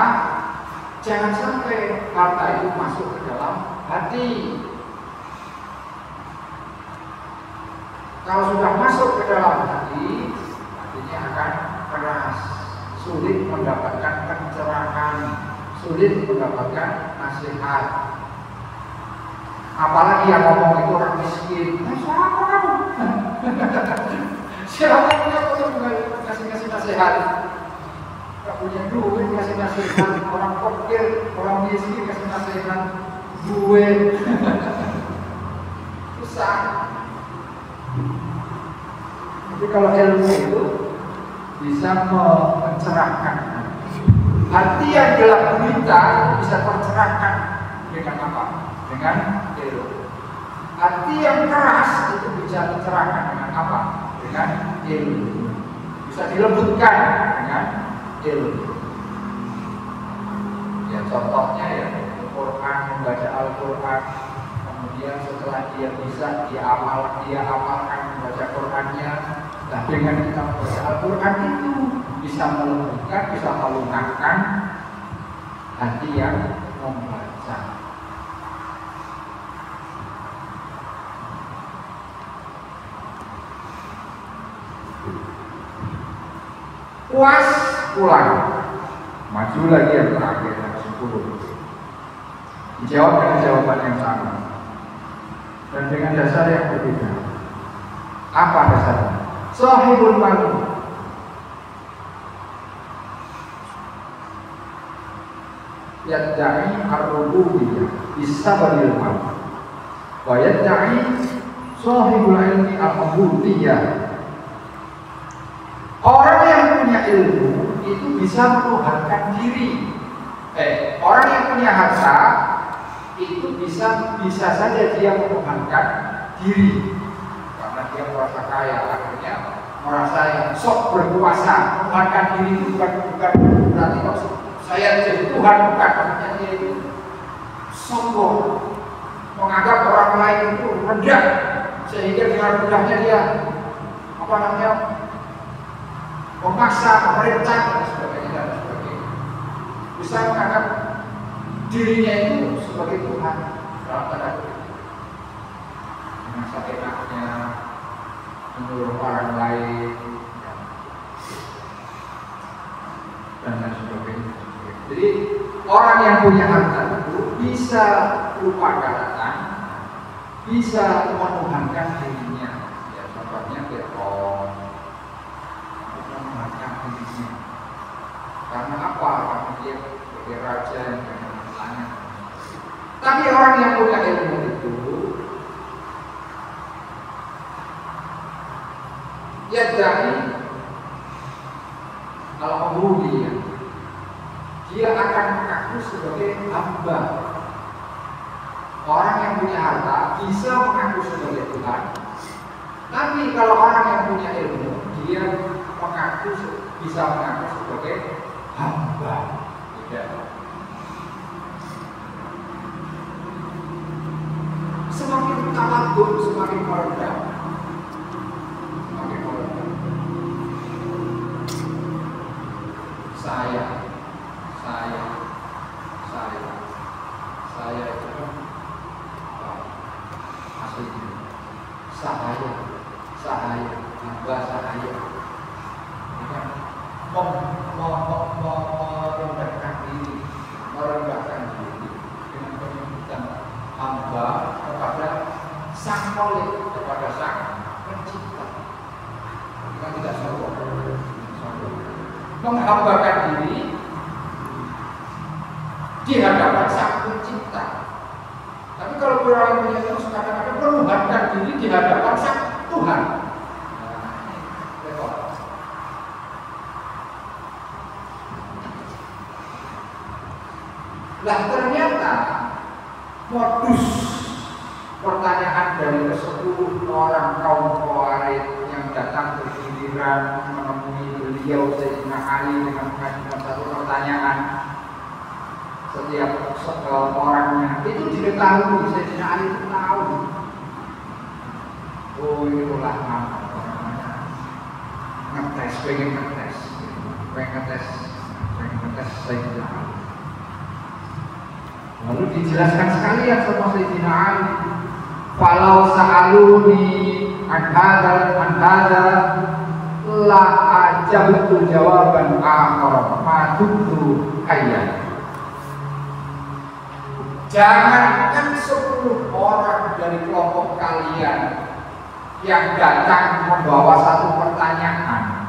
jangan sampai harta itu masuk ke dalam hati. Kalau sudah masuk ke dalam hati, hatinya akan keras, sulit mendapatkan pencerahan, sulit mendapatkan nasihat. Apalagi yang ngomong itu orang miskin. Siapa kamu? Siapa kamu kasih nasihat? Gak punya duit kasih nasihat, orang fakir, orang miskin kasih nasihat duit. Susah. Tapi kalau ilmu itu bisa mencerahkan hati yang gelap gulita, bisa tercerahkan dengan apa? Dengan ilmu. Hati yang keras itu bisa tercerahkan dengan apa? Dengan ilmu. Bisa dilembutkan dengan ilmu. Ya contohnya ya Al-Quran, membaca Al-Quran, kemudian setelah dia bisa dia amalkan membaca Qurannya. Nah dengan kita membaca Al-Quran itu bisa melembutkan, bisa melunakkan hati yang membaca. Puas pulang, maju lagi yang terakhir yang 10. Dijawab dengan jawaban yang sama dan dengan dasar yang berbeda. Apa dasarnya? Sahibul malu yadda'i ar-rububiyyah bisababil mal wa yadda'i sahibul ilmi al-ubudiyyah. Orang yang punya ilmu itu bisa menuhankan diri. Orang yang punya harta itu bisa saja dia menuhankan diri karena dia merasa kaya, akhirnya merasa yang sok berkuasa. Menuhankan diri itu bukan berarti saya jadi Tuhan, bukan. Maksudnya dia itu sombong, menganggap orang lain itu rendah, sehingga dengan mudahnya dia memaksa, memerintah dan sebagainya. Bisa menganggap dirinya itu sebagai Tuhan dalam tanda kutip, dengan seenaknya menurut orang lain dan lain sebagainya. Jadi orang yang punya harta itu bisa lupa daratan, bisa menuhankan dirinya. Ya contohnya Fir'aun menuhankan dirinya. Karena apa? Karena dia sebagai raja yang banyak. Tapi orang yang punya ilmu itu yadda'i al-ubudiyyah, dia akan mengaku sebagai hamba. Orang yang punya harta bisa mengaku sebagai Tuhan. Tapi kalau orang yang punya ilmu, dia bisa mengaku sebagai hamba. Tidak. Semakin tawadhu, semakin merendah. Saya itu aslinya sahaya, hamba sahaya. Merendahkan diri dengan penyebutan hamba kepada Sang Khalik, kepada Sang Pencipta. Kita tidak sombong, menghambakan diri di hadapan Sang Pencipta. Tapi kalau orang punya terus kadang-kadang menuhankan diri di hadapan Sang Tuhan. Tuhan. Nah, ternyata modus pertanyaan dari ke-10 orang kaum Khawarij yang datang bergiliran menemui beliau Sayyidina Ali dengan mengajukan satu pertanyaan. Setiap orangnya itu diketahui, Sayyidina Ali itu tahu. Oh, itulah namanya ngetes, pengen ngetes Sayyidina Ali. Lalu dijelaskan sekalian sama Sayyidina Ali. Falau sa'aluni an hadza la ajabtu jawaban akhar ma dumtu hayya. Jangankan 10 orang dari kelompok kalian yang datang membawa satu pertanyaan,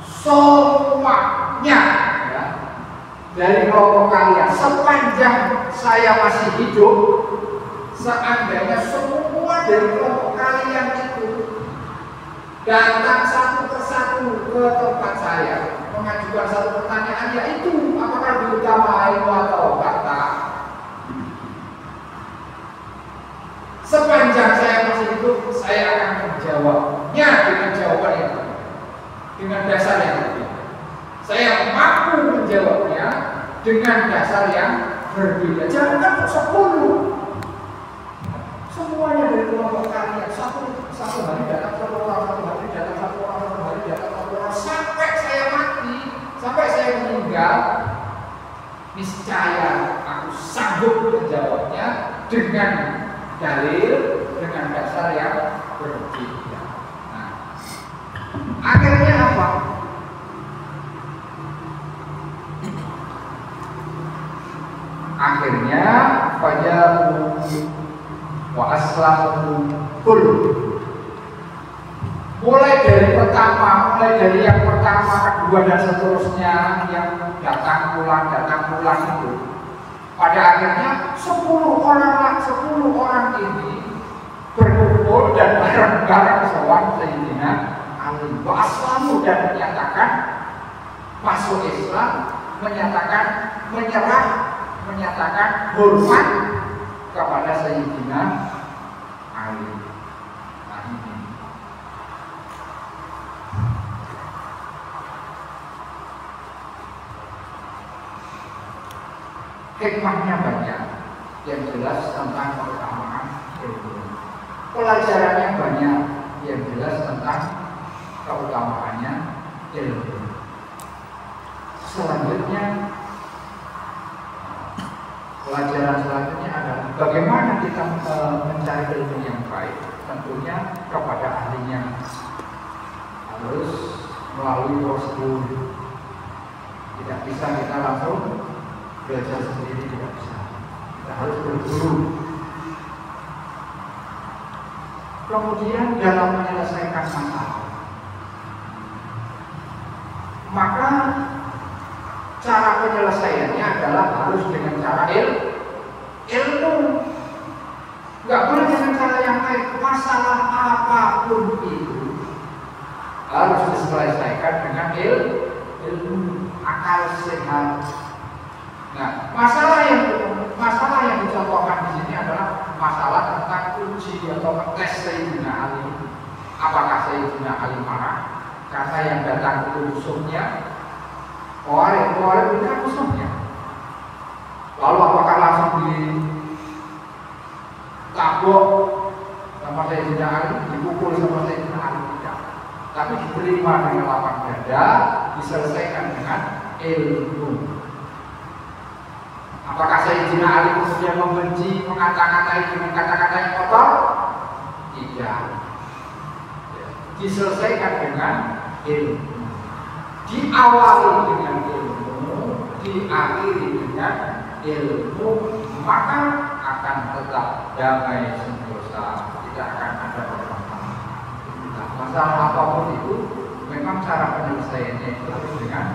semuanya ya, dari kelompok kalian, sepanjang saya masih hidup, seandainya semua dari kelompok kalian itu datang satu persatu ke tempat saya mengajukan satu pertanyaan, yaitu apakah diutamai atau kata, sepanjang saya masih hidup saya akan menjawabnya dengan jawaban yang berbeda, dengan dasar yang berbeda. Saya mampu menjawabnya dengan dasar yang berbeda. Jangan 10 semuanya dari kelompok kalian, satu hari datang satu orang, satu hari datang satu orang, satu hari datang satu orang, sampai saya mati, sampai saya meninggal, niscaya aku sanggup menjawabnya dengan dalil, dengan dasar yang berbeda. Nah, akhirnya apa? Akhirnya pada wa aslamu kullu. Mulai dari yang pertama, kedua dan seterusnya yang datang pulang itu, pada akhirnya 10 orang ini berkumpul dan bareng-bareng sowan Sayyidina Ali wa aslamu dan menyatakan masuk Islam, menyatakan menyerah, menyatakan hormat kepada Sayyidina Ali. Nah, ini hikmahnya banyak, yang jelas tentang keutamaan ilmu. Pelajarannya banyak, yang jelas tentang keutamaannya ilmu. Selanjutnya, pelajaran selanjutnya adalah bagaimana kita mencari ilmu yang baik. Tentunya kepada ahlinya, harus melalui prosedur. Tidak bisa kita langsung belajar sendiri, tidak bisa. Kita harus berguru. Kemudian dalam menyelesaikan masalah, maka cara penyelesaiannya adalah harus dengan cara ilmu. Nggak boleh dengan cara yang lain. Masalah apapun itu harus diselesaikan dengan ilmu, akal sehat. Nah, masalah yang dicontohkan di sini adalah masalah tentang uji atau tes Sayyidina Ali. Apakah Sayyidina Ali marah karena yang datang itu musuhnya? Khawarij itu kan musuhnya. Lalu apakah langsung ditabok sama Sayyidina Ali, dipukul sama Sayyidina Ali? Tidak. Tapi diterima dengan lapang dada, diselesaikan dengan ilmu. Apakah Sayyidina Ali kemudian membenci, mengata-ngatai dengan kata-kata yang kotor? Tidak. Diselesaikan dengan ilmu. Diawali dengan ilmu, diakhiri dengan ilmu, maka akan tetap damai sentosa, tidak akan ada permasalahan. Nah, masalah apapun itu memang cara penyelesaiannya itu harus dengan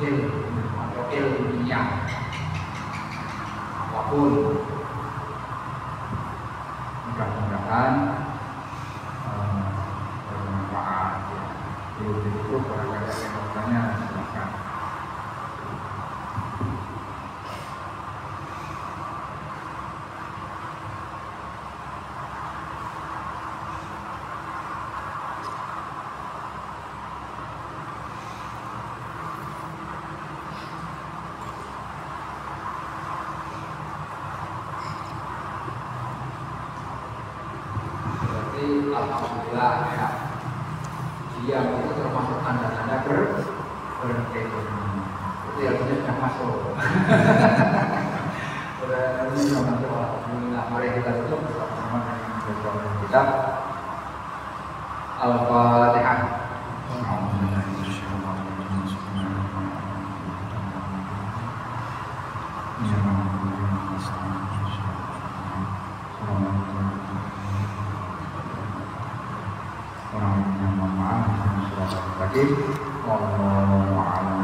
ilmu atau ilmiah. Apapun, mudah-mudahan Jadi alhamdulillah ya. Diam itu termasuk tanda-tanda berkeyakinan. Itu artinya sudah masuk. Berarti sudah masuk. Alhamdulillah. Mari kita tutup bersama-sama dengan doa kita. Al-Fatihah. Orang yang mohon maaf, Wallahu a'lam.